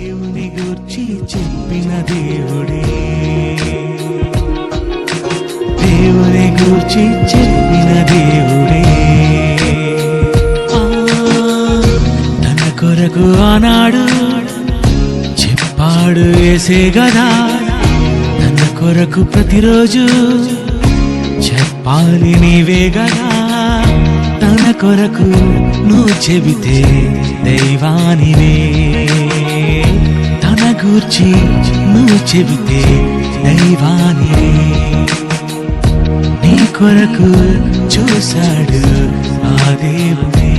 దేవుని గూర్చి చెప్పిన దేవుడే, దేవుని గూర్చి చెప్పిన దేవుడే, తన కొరకు ఆనాడు చెప్పాడు యేసే గదా, తన కొరకు ప్రతిరోజు చెప్పాలి నీవే గదా. తన కొరకు నువ్వు చెబితే దైవానివే, తన గూర్చి నువ్వు చెబితే దైవానివే. నీ కొరకు చూశాడు ఆ దేవుడే,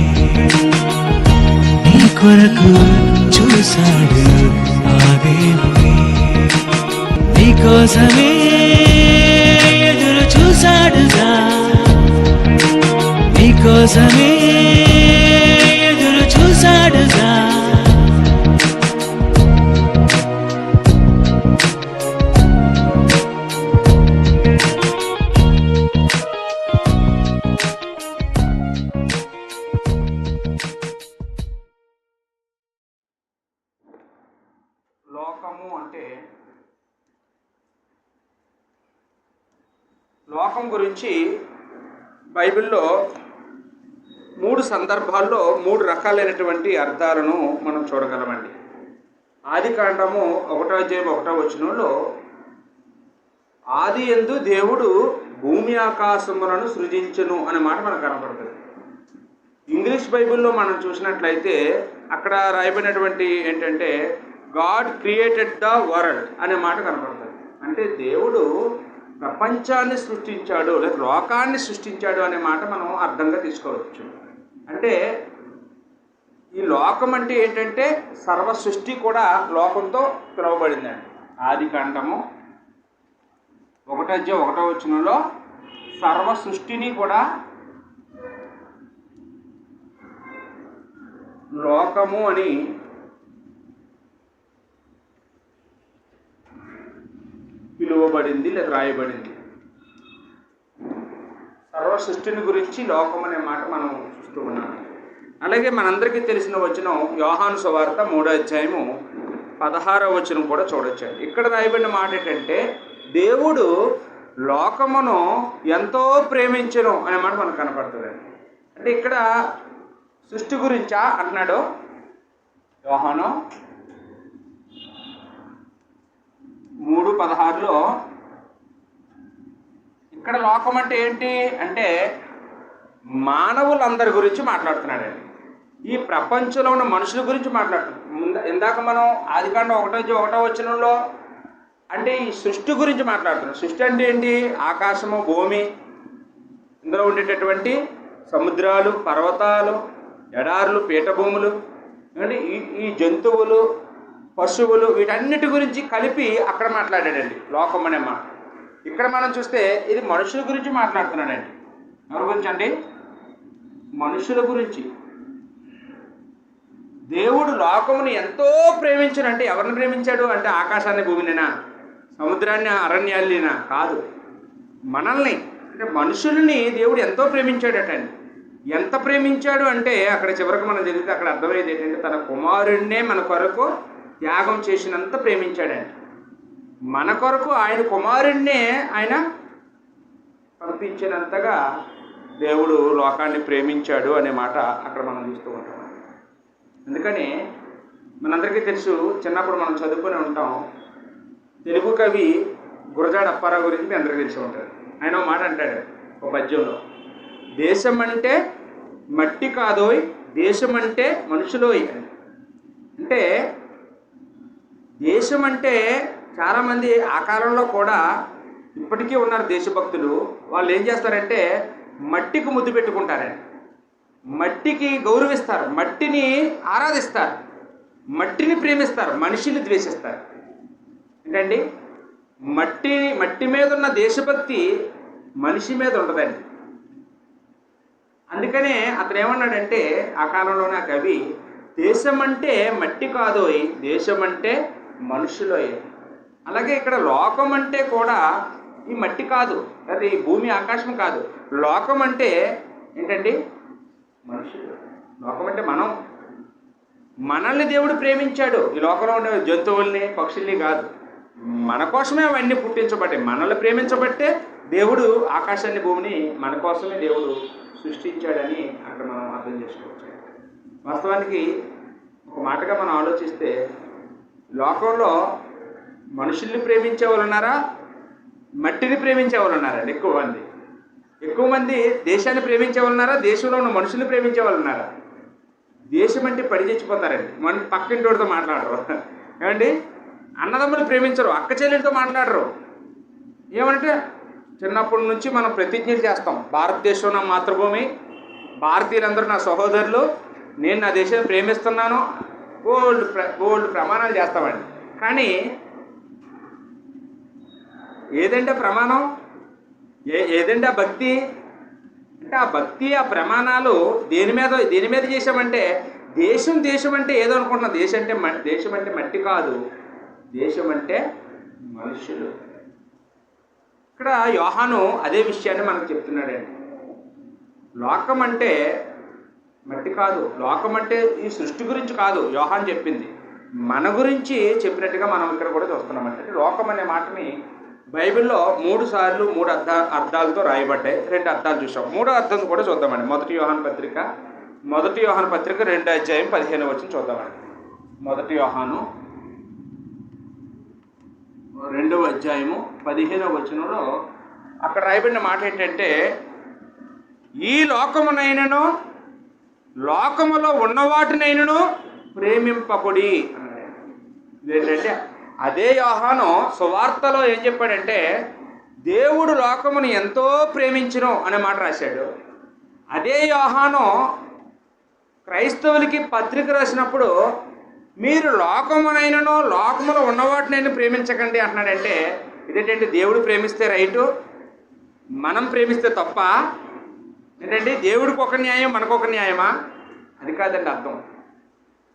నీ కొరకు చూశాడు ఆ దేవుడే. నీ కోసమే ఎదురు చూశాడుగా, నీ కోసమే ఎదురు చూశాడుగా. లోకము అంటే లోకం గురించి బైబిల్లో 3 సందర్భాల్లో 3 రకాలైనటువంటి అర్థాలను మనం చూడగలమండి. ఆదికాండము 1వ అధ్యాయం 1వ వచనంలో ఆది యందు దేవుడు భూమి ఆకాశములను సృజించెను అనే మాట మనకు కనపడుతుంది. ఇంగ్లీష్ బైబిల్లో మనం చూసినట్లయితే అక్కడ రాయబడినటువంటి ఏంటంటే గాడ్ క్రియేటెడ్ ద వరల్డ్ అనే మాట కనపడుతుంది. అంటే దేవుడు ప్రపంచాన్ని సృష్టించాడు లేదా లోకాన్ని సృష్టించాడు అనే మాట మనం అర్థంగా తీసుకోవచ్చు. అంటే ఈ లోకం అంటే ఏంటంటే సర్వ సృష్టి కూడా లోకంతో పిలువబడిందండి. ఆదికాండము 1వ అధ్యాయం 1వ వచనంలో సర్వ సృష్టిని కూడా లోకము అని పిలువబడింది లేదా రాయబడింది. సర్వ సృష్టిని గురించి లోకం అనే మాట మనం చూస్తూ ఉన్నాం. అలాగే మనందరికీ తెలిసిన వచనం యోహాను సువార్త 3వ అధ్యాయము 16వ వచనం కూడా చూడొచ్చు. ఇక్కడ రాయబడిన మాట ఏంటంటే దేవుడు లోకమును ఎంతో ప్రేమించెను అనే మాట మనకు కనపడుతుంది. అంటే ఇక్కడ సృష్టి గురించా అంటున్నాడు యోహాను 3:16లో. ఇక్కడ లోకం అంటే ఏంటి అంటే మానవులందరి గురించి మాట్లాడుతున్నాడండి. ఈ ప్రపంచంలో ఉన్న మనుషుల గురించి మాట్లాడుతున్నాడు. ఇందాక మనం ఆదికాండం 1వ వచనంలో అంటే ఈ సృష్టి గురించి మాట్లాడుతున్నాం. సృష్టి అంటే ఏంటి? ఆకాశము, భూమి, ఇందులో ఉండేటటువంటి సముద్రాలు, పర్వతాలు, ఎడారులు, పీఠభూములు, అంటే ఈ జంతువులు, పశువులు, వీటన్నిటి గురించి కలిపి అక్కడ మాట్లాడాడండి లోకం అనే మాట. ఇక్కడ మనం చూస్తే ఇది మనుషుల గురించి మాట్లాడుతున్నాడండి. ఎవరి గురించి అండి? మనుషుల గురించి. దేవుడు లోకముని ఎంతో ప్రేమించాడంటే ఎవరిని ప్రేమించాడు అంటే ఆకాశాన్ని, భూమినినా, సముద్రాన్ని, అరణ్యాల్నినా కాదు, మనల్ని అంటే మనుషుల్ని దేవుడు ఎంతో ప్రేమించాడటండి. ఎంత ప్రేమించాడు అంటే అక్కడ చివరికి మనం చదివితే అక్కడ అర్థమయ్యేది ఏంటంటే తన కుమారుడినే మన కొరకు త్యాగం చేసినంత ప్రేమించాడండి. మన కొరకు ఆయన కుమారుడినే ఆయన పంపించినంతగా దేవుడు లోకాన్ని ప్రేమించాడు అనే మాట అక్కడ మనం చూస్తూ ఉంటాం. అందుకని మనందరికీ తెలుసు, చిన్నప్పుడు మనం చదువుకుని ఉంటాం, తెలుగు కవి గురజాడ అప్పారావు గురించి మీ అందరికీ తెలిసి ఉంటారు. ఆయన ఒక మాట అంటాడు ఒక పద్యంలో, దేశం అంటే మట్టి కాదోయ్, దేశం అంటే మనుషులోయ్. అంటే దేశం అంటే చాలామంది ఆ కాలంలో కూడా ఇప్పటికీ ఉన్నారు దేశభక్తులు. వాళ్ళు ఏం చేస్తారంటే మట్టికి ముద్దు పెట్టుకుంటారండి, మట్టికి గౌరవిస్తారు, మట్టిని ఆరాధిస్తారు, మట్టిని ప్రేమిస్తారు, మనిషిని ద్వేషిస్తారు. ఏంటండి మట్టి మీద ఉన్న దేశభక్తి మనిషి మీద ఉండదండి. అందుకనే అతను ఏమన్నాడంటే ఆ కాలంలోనే ఆ కవి, దేశం అంటే మట్టి కాదోయ్, దేశం అంటే మనుషులోయ్. అలాగే ఇక్కడ లోకం అంటే కూడా ఈ మట్టి కాదు, అది భూమి ఆకాశం కాదు. లోకం అంటే ఏంటండి? మనుషులు. లోకం అంటే మనం. మనల్ని దేవుడు ప్రేమించాడు. ఈ లోకంలో ఉండే జంతువుల్ని, పక్షుల్ని కాదు. మన కోసమే అవన్నీ పుట్టించబట్టే, మనల్ని ప్రేమించబట్టే దేవుడు ఆకాశాన్ని, భూమిని మన కోసమే దేవుడు సృష్టించాడని అక్కడ మనం అర్థం చేసుకోవచ్చు. వాస్తవానికి ఒక మాటగా మనం ఆలోచిస్తే, లోకంలో మనుషుల్ని ప్రేమించే వాళ్ళు ఉన్నారా, మట్టిని ప్రేమించే వాళ్ళు ఉన్నారండి ఎక్కువ మంది దేశాన్ని ప్రేమించే వాళ్ళు ఉన్నారా, దేశంలో ఉన్న మనుషుల్ని ప్రేమించే వాళ్ళు ఉన్నారా? దేశం అంటే పడి చచ్చిపోతారండి. మన పక్కింటితో మాట్లాడరు ఏమండి, అన్నదమ్ములు ప్రేమించరు, అక్క చెల్లెలతో మాట్లాడరు. ఏమంటే చిన్నప్పటి నుంచి మనం ప్రతిజ్ఞలు చేస్తాం, భారతదేశం నా మాతృభూమి, భారతీయులందరూ నా సహోదరులు, నేను నా దేశాన్ని ప్రేమిస్తున్నాను, బోల్డ్ ప్రమాణాలు చేస్తామండి. కానీ ఏదంటే ప్రమాణం, ఏదంటే ఆ భక్తి అంటే, ఆ భక్తి, ఆ ప్రమాణాలు దేని మీద చేసామంటే, దేశం అంటే ఏదో అనుకుంటున్నాం. దేశం అంటే మట్టి కాదు, దేశం అంటే మనుషులు. ఇక్కడ యోహాను అదే విషయాన్ని మనకు చెప్తున్నాడండి. లోకం అంటే మట్టి కాదు, లోకం అంటే ఈ సృష్టి గురించి కాదు యోహాను చెప్పింది, మన గురించి చెప్పినట్టుగా మనం ఇక్కడ కూడా చూస్తున్నామంటే, లోకం అనే మాటని బైబిల్లో 3 సార్లు 3 అర్థాలతో రాయబడ్డాయి. 2 అర్థాలు చూసాం. 3వ అర్థం కూడా చూద్దామండి. మొదటి యోహాను పత్రిక 2వ అధ్యాయం 15వ వచనం చూద్దామండి. మొదటి యోహాను 2వ అధ్యాయము 15వ వచనంలో అక్కడ రాయబడిన మాట ఏంటంటే, ఈ లోకమునైనను లోకములో ఉన్నవాటినైనను ప్రేమింపకుడి అన్నాడు. ఇదేంటంటే అదే యోహాను సువార్తలో ఏం చెప్పాడంటే, దేవుడు లోకమును ఎంతో ప్రేమించును అనే మాట రాశాడు. అదే యోహాను క్రైస్తవులకి పత్రిక రాసినప్పుడు, మీరు లోకమునైనను లోకములో ఉన్నవాటినైనా ప్రేమించకండి అంటున్నాడంటే, ఇదేంటంటే దేవుడు ప్రేమిస్తే రైటు, మనం ప్రేమిస్తే తప్ప? ఏంటంటే దేవుడికి ఒక న్యాయం, మనకొక న్యాయమా? అది కాదండి అర్థం.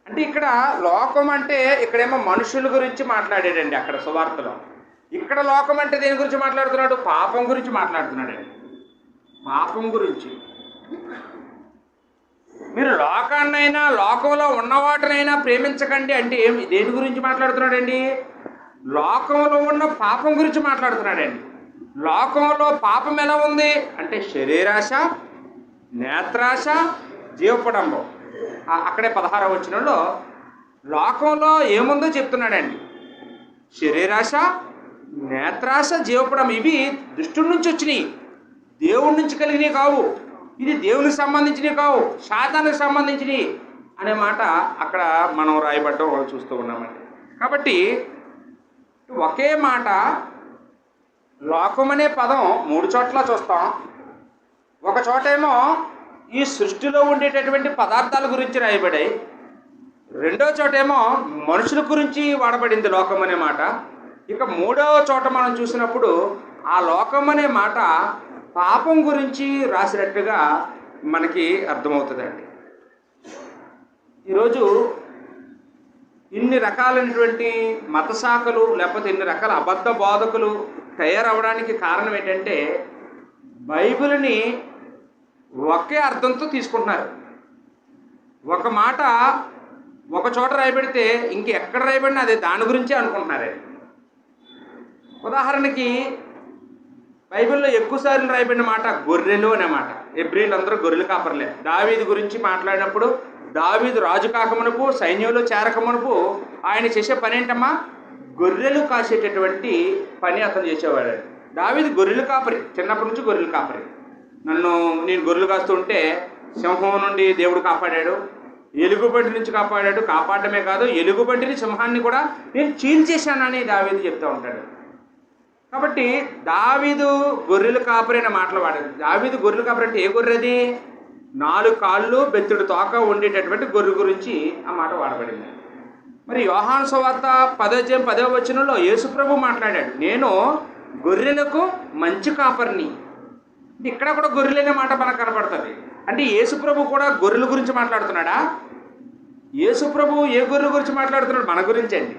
అంటే ఇక్కడ లోకం అంటే ఇక్కడేమో మనుషుల గురించి మాట్లాడాడండి అక్కడ సువార్తలో. ఇక్కడ లోకం అంటే దేని గురించి మాట్లాడుతున్నాడు? పాపం గురించి మాట్లాడుతున్నాడండి. పాపం గురించి. మీరు లోకాన్నైనా లోకంలో ఉన్నవాటినైనా ప్రేమించకండి అంటే దేని గురించి మాట్లాడుతున్నాడండి? లోకంలో ఉన్న పాపం గురించి మాట్లాడుతున్నాడండి. లోకంలో పాపం ఎలా ఉంది అంటే, శరీరాశ, నేత్రాశ, జీవపడంబం. అక్కడే 16వ వచనంలో లోకంలో ఏముందో చెప్తున్నాడండి. శరీరాశ, నేత్రాశ, జీవపడం, ఇవి దుష్టుడి నుంచి వచ్చినాయి, దేవుడి నుంచి కలిగినవి కావు. ఇది దేవునికి సంబంధించినవి కావు, శాతానికి సంబంధించినవి అనే మాట అక్కడ మనం రాయబడ్డం చూస్తూ ఉన్నామండి. కాబట్టి ఒకే మాట లోకం అనే పదం 3 చోట్ల చూస్తాం. ఒక చోటేమో ఈ సృష్టిలో ఉండేటటువంటి పదార్థాల గురించి రాయబడాయి, రెండో చోటేమో మనుషుల గురించి వాడబడింది లోకం అనే మాట. ఇక 3వ చోట మనం చూసినప్పుడు ఆ లోకం అనే మాట పాపం గురించి రాసినట్టుగా మనకి అర్థమవుతుందండి. ఈరోజు ఇన్ని రకాలైనటువంటి మత శాఖలు, లేకపోతే ఇన్ని రకాల అబద్ధ బోధకులు తయారవడానికి కారణం ఏంటంటే, బైబిల్ని ఒకే అర్థంతో తీసుకుంటున్నారు. ఒక మాట ఒక చోట రాయబడితే ఇంకెక్కడ రాయబడినా అదే దాని గురించే అనుకుంటున్నారే. ఉదాహరణకి బైబిల్లో ఎక్కువసార్లు రాయబడిన మాట గొర్రెలు అనే మాట. హెబ్రీలు అందరూ గొర్రెలు కాపర్లే. దావీదు గురించి మాట్లాడినప్పుడు, దావీదు రాజు కాకమునుపు, సైన్యంలో చేరకమునుపు ఆయన చేసే పని ఏంటమ్మా? గొర్రెలు కాసేటటువంటి పని అతను చేసేవాడు. దావీదు గొర్రెలు కాపరి, చిన్నప్పటి నుంచి గొర్రెలు కాపరి. నేను గొర్రెలు కాస్తుంటే సింహం నుండి దేవుడు కాపాడాడు, ఎలుగుబంటి నుంచి కాపాడాడు. కాపాడమే కాదు, ఎలుగుబంటిని, సింహాన్ని కూడా నేను చీల్చేశానని దావీదు చెప్తూ ఉంటాడు. కాబట్టి దావీదు గొర్రెలు కాపరి అనే మాటలు వాడాడు. దావీదు గొర్రెలు కాపరి అంటే ఏ గొర్రెది? 4 కాళ్ళు బెత్తుడు తోక ఉండేటటువంటి గొర్రె గురించి ఆ మాట వాడబడింది. మరి యోహాను సువార్త 10వ వచనంలో యేసుప్రభు మాట్లాడాడు, నేను గొర్రెలకు మంచి కాపరిని. ఇక్కడ కూడా గొర్రెలనే మాట మనకు కనపడుతుంది. అంటే యేసుప్రభు కూడా గొర్రెల గురించి మాట్లాడుతున్నాడా? యేసుప్రభు ఏ గొర్రెల గురించి మాట్లాడుతున్నాడు? మన గురించి అండి.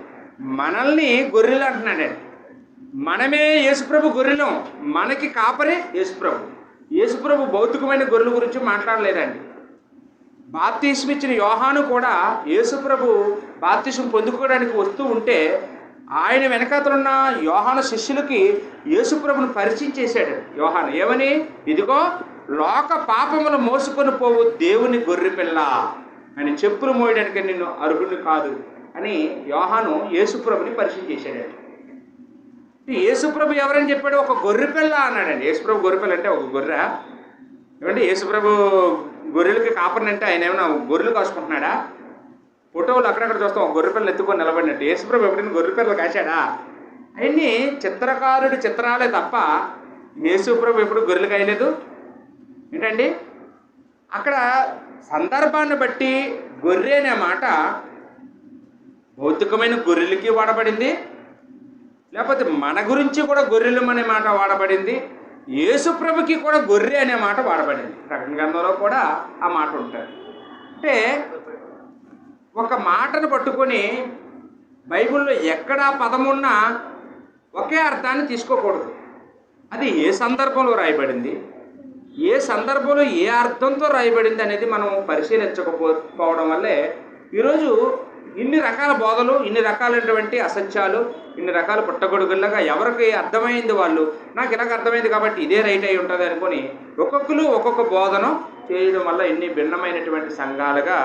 మనల్ని గొర్రెలు అంటున్నాడండి. మనమే యేసుప్రభు గొర్రెలం, మనకి కాపరే యేసుప్రభు. యేసుప్రభు భౌతికమైన గొర్రెల గురించి మాట్లాడలేదండి. బాప్తిస్మ ఇచ్చిన యోహాను కూడా యేసుప్రభు బాప్తిస్మ పొందుకోవడానికి వస్తూ ఉంటే ఆయన వెనకాతలున్న యోహాను శిష్యులకి యేసుప్రభుని పరిచయం చేశాడు యోహాను. ఏమని? ఇదిగో లోక పాపములు మోసుకొని పోవు దేవుని గొర్రెపిల్ల, అని చెప్పులు మోయడానికి నిన్ను అర్హుని కాదు అని యోహాను యేసుప్రభుని పరిచయం చేశాడు. యేసుప్రభు ఎవరని చెప్పాడు? ఒక గొర్రెపిల్ల అన్నాడండి. యేసుప్రభు గొర్రెపిల్ల అంటే ఒక గొర్రె ఏమంటే? యేసుప్రభు గొర్రెలకి కాపరినంటే ఆయన ఏమైనా గొర్రెలు కాసుకుంటున్నాడా? ఫోటోలు అక్కడక్కడ చూస్తాం ఒక గొర్రెపిల్లలు ఎత్తుకొని నిలబడినట్టు. యేసుప్రభు ఎప్పుడైనా గొర్రెపిల్లలు కాశాడా? అవన్నీ చిత్రకారుడి చిత్రాలే తప్ప యేసుప్రభు ఎప్పుడు గొర్రెలు కాయలేదు. ఏంటండి అక్కడ సందర్భాన్ని బట్టి గొర్రె అనే మాట భౌతికమైన గొర్రెలకి వాడబడింది, లేకపోతే మన గురించి కూడా గొర్రెలు అనే మాట వాడబడింది, యేసుప్రభుకి కూడా గొర్రె అనే మాట వాడబడింది. ప్రకటన గ్రంథంలో కూడా ఆ మాట ఉంటుంది. అంటే ఒక మాటను పట్టుకొని బైబిల్లో ఎక్కడా పదమున్నా ఒకే అర్థాన్ని తీసుకోకూడదు. అది ఏ సందర్భంలో రాయబడింది, ఏ సందర్భంలో ఏ అర్థంతో రాయబడింది అనేది మనం పరిశీలించకపోవడం వల్లే ఈరోజు ఇన్ని రకాల బోధలు, ఇన్ని రకాలైనటువంటి అసత్యాలు, ఇన్ని రకాల పుట్టగొడుగుల్లాగా ఎవరికి అర్థమైంది వాళ్ళు నాకు ఇలాగ అర్థమైంది కాబట్టి ఇదే రైట్ అయి ఉంటుంది అనుకొని ఒక్కొక్కరు ఒక్కొక్క బోధన చేయడం వల్ల ఇన్ని భిన్నమైనటువంటి సంఘాలుగా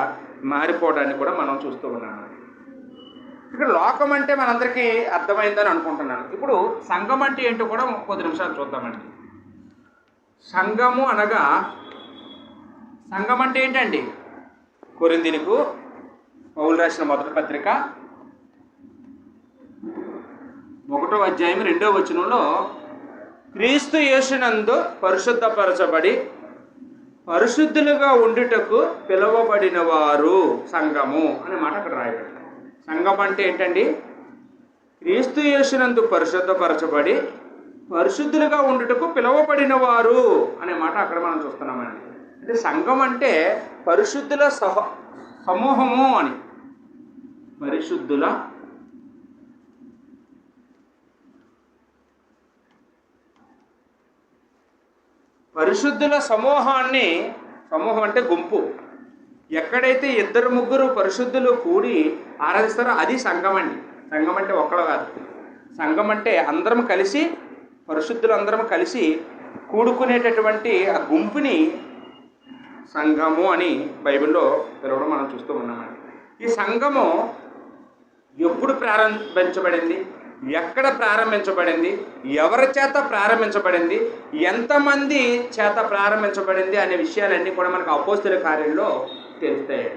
మారిపోవడాన్ని కూడా మనం చూస్తూ ఉన్నాము. ఇక్కడ లోకం అంటే మనందరికీ అర్థమైందని అనుకుంటున్నాను. ఇప్పుడు సంఘం అంటే ఏంటో కూడా కొద్ది నిమిషాలు చూద్దామండి. సంఘము అనగా, సంఘం అంటే ఏంటండి? కొరింథీయులకు పౌలు రాసిన మొదటి పత్రిక 1వ అధ్యాయం 2వ వచనంలో క్రీస్తు యేసునందు పరిశుద్ధపరచబడి పరిశుద్ధులుగా ఉండుటకు పిలువబడిన వారు సంఘము అనే మాట అక్కడ రాయబడింది. సంఘం అంటే ఏంటండి? క్రీస్తు యేసునందు పరిశుద్ధపరచబడి పరిశుద్ధులుగా ఉండుటకు పిలువబడిన వారు అనే మాట అక్కడ మనం చూస్తున్నామండి. అంటే సంఘం అంటే పరిశుద్ధుల సమూహము అని. పరిశుద్ధుల సమూహాన్ని, సమూహం అంటే గుంపు, ఎక్కడైతే 2-3 పరిశుద్ధులు కూడి ఆరాధిస్తారో అది సంఘం అండి. సంఘం అంటే ఒక్కడు కాదు. సంఘం అంటే అందరం కలిసి, పరిశుద్ధులు అందరం కలిసి కూడుకునేటటువంటి ఆ గుంపుని సంఘము అని బైబిల్లో పిలవడం మనం చూస్తూ ఉన్నామండి. ఈ సంఘము ఎప్పుడు ప్రారంభించబడింది, ఎక్కడ ప్రారంభించబడింది, ఎవరి చేత ప్రారంభించబడింది, ఎంతమంది చేత ప్రారంభించబడింది అనే విషయాలన్నీ కూడా మనకు అపోస్తలుల కార్యంలో తెలుస్తాయి.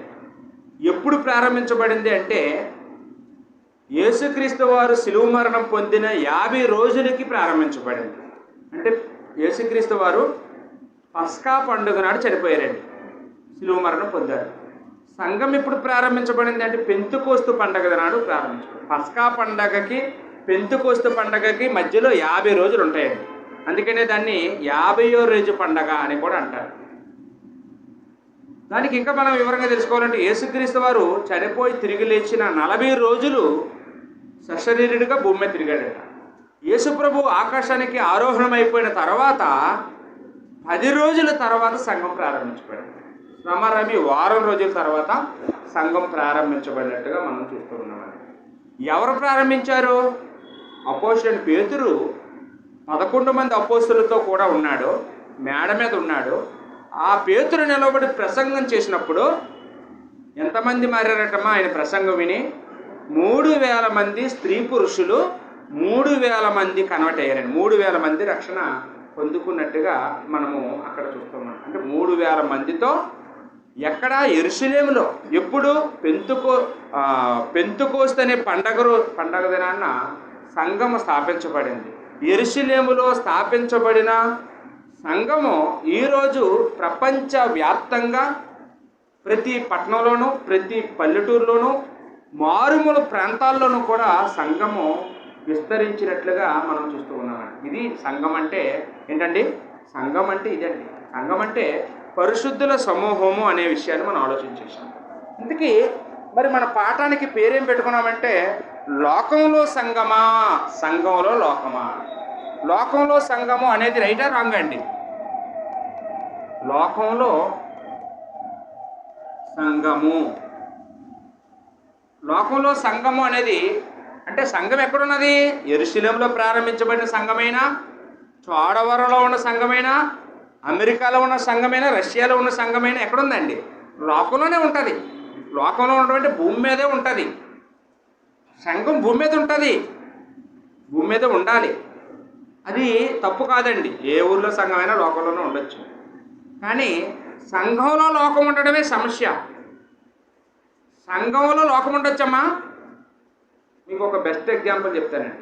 ఎప్పుడు ప్రారంభించబడింది అంటే యేసుక్రీస్తు వారు శిలువ మరణం పొందిన 50 రోజులకి ప్రారంభించబడింది. అంటే యేసుక్రీస్తు వారు పస్కా పండుగ నాడు చనిపోయారండి, శిలువ మరణం పొందారు. సంఘం ఎప్పుడు ప్రారంభించబడింది అంటే పెంతుకోస్తు పండగ నాడు ప్రారంభించబడింది. పస్కా పండగకి పెంతుకోస్తు పండగకి మధ్యలో 50 రోజులు ఉంటాయండి. అందుకనే దాన్ని 50వ రోజు పండగ అని కూడా అంటారు. దానికి ఇంకా మనం వివరంగా తెలుసుకోవాలంటే యేసుక్రీస్తు వారు చనిపోయి తిరిగి లేచిన 40 రోజులు సశరీరుడిగా భూమి మీద తిరిగాడట. యేసుప్రభు ఆకాశానికి ఆరోహణం అయిపోయిన తర్వాత 10 రోజుల తర్వాత సంఘం ప్రారంభించబడింది. రమారమి వారం రోజుల తర్వాత సంఘం ప్రారంభించబడినట్టుగా మనం చూస్తూ ఉన్నామండి. ఎవరు ప్రారంభించారు? అపోస్తలుడైన పేతురు 11 మంది అపోస్తలులతో కూడా ఉన్నాడు, మేడ మీద ఉన్నాడు. ఆ పేతురు నిలబడి ప్రసంగం చేసినప్పుడు ఎంతమంది మారారటమ్మా ఆయన ప్రసంగం విని? 3000 మంది స్త్రీ పురుషులు 3000 మంది కన్వర్ట్ అయ్యారండి. 3000 మంది రక్షణ పొందుకున్నట్టుగా మనము అక్కడ చూస్తున్నాం. అంటే 3000 మందితో ఎక్కడ? యెరూషలేములో. ఎప్పుడు? పెంతుకోస్తు అనే పండగ దినాన్న సంఘము స్థాపించబడింది. యెరూషలేములో స్థాపించబడిన సంఘము ఈరోజు ప్రపంచవ్యాప్తంగా ప్రతి పట్టణంలోనూ, ప్రతి పల్లెటూరులోనూ, మారుమూల ప్రాంతాల్లోనూ కూడా సంఘము విస్తరించినట్లుగా మనం చూస్తూ ఉన్నామండి. ఇది సంఘం అంటే ఏంటండి? సంఘం అంటే ఇదండి. సంఘం అంటే పరిశుద్ధుల సమూహము అనే విషయాన్ని మనం ఆలోచించేసాం. ఇందుకే మరి మన పాఠానికి పేరేం పెట్టుకున్నామంటే లోకంలో సంఘమా, సంఘంలో లోకమా. లోకంలో సంఘము అనేది రైటా రాంగ్ అండి? లోకంలో సంఘము. లోకంలో సంఘము అనేది అంటే సంఘం ఎక్కడున్నది? యెరూషలేములో ప్రారంభించబడిన సంఘమైనా, చోడవరంలో ఉన్న సంఘమైనా, అమెరికాలో ఉన్న సంఘమైనా, రష్యాలో ఉన్న సంఘమైనా ఎక్కడుందండి? లోకంలోనే ఉంటుంది. లోకంలో ఉన్నటువంటి భూమి మీదే ఉంటుంది. సంఘం భూమి మీద ఉంటుంది, భూమి మీద ఉండాలి. అది తప్పు కాదండి. ఏ ఊర్లో సంఘమైనా లోకంలోనే ఉండొచ్చు. కానీ సంఘంలో లోకం ఉండడమే సమస్య. సంఘంలో లోకం ఉండొచ్చమ్మా. మీకు ఒక బెస్ట్ ఎగ్జాంపుల్ చెప్తానండి.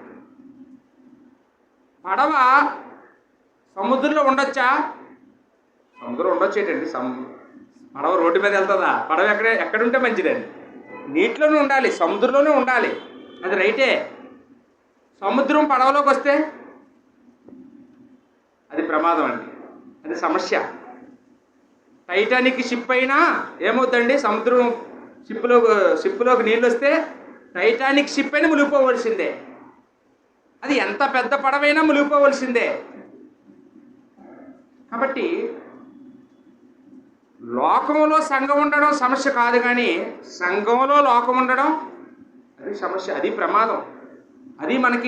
పడవ సముద్రంలో ఉండొచ్చా? సముద్రం ఉండొచ్చేటండి. పడవ రోడ్డు మీద వెళ్తుందా? పడవ ఎక్కడుంటే మంచిదండి? నీటిలోనే ఉండాలి, సముద్రంలోనే ఉండాలి. అది రైటే. సముద్రం పడవలోకి వస్తే అది ప్రమాదం అండి, అది సమస్య. టైటానిక్ షిప్ అయినా ఏమవుతుందండి? సముద్రం షిప్లోకి నీళ్ళు వస్తే టైటానిక్ షిప్ అయినా మునిగిపోవలసిందే. అది ఎంత పెద్ద పడవైనా మునిగిపోవలసిందే. కాబట్టి లోకంలో సంఘం ఉండడం సమస్య కాదు, కానీ సంఘంలో లోకం ఉండడం అది సమస్య, అది ప్రమాదం. అది మనం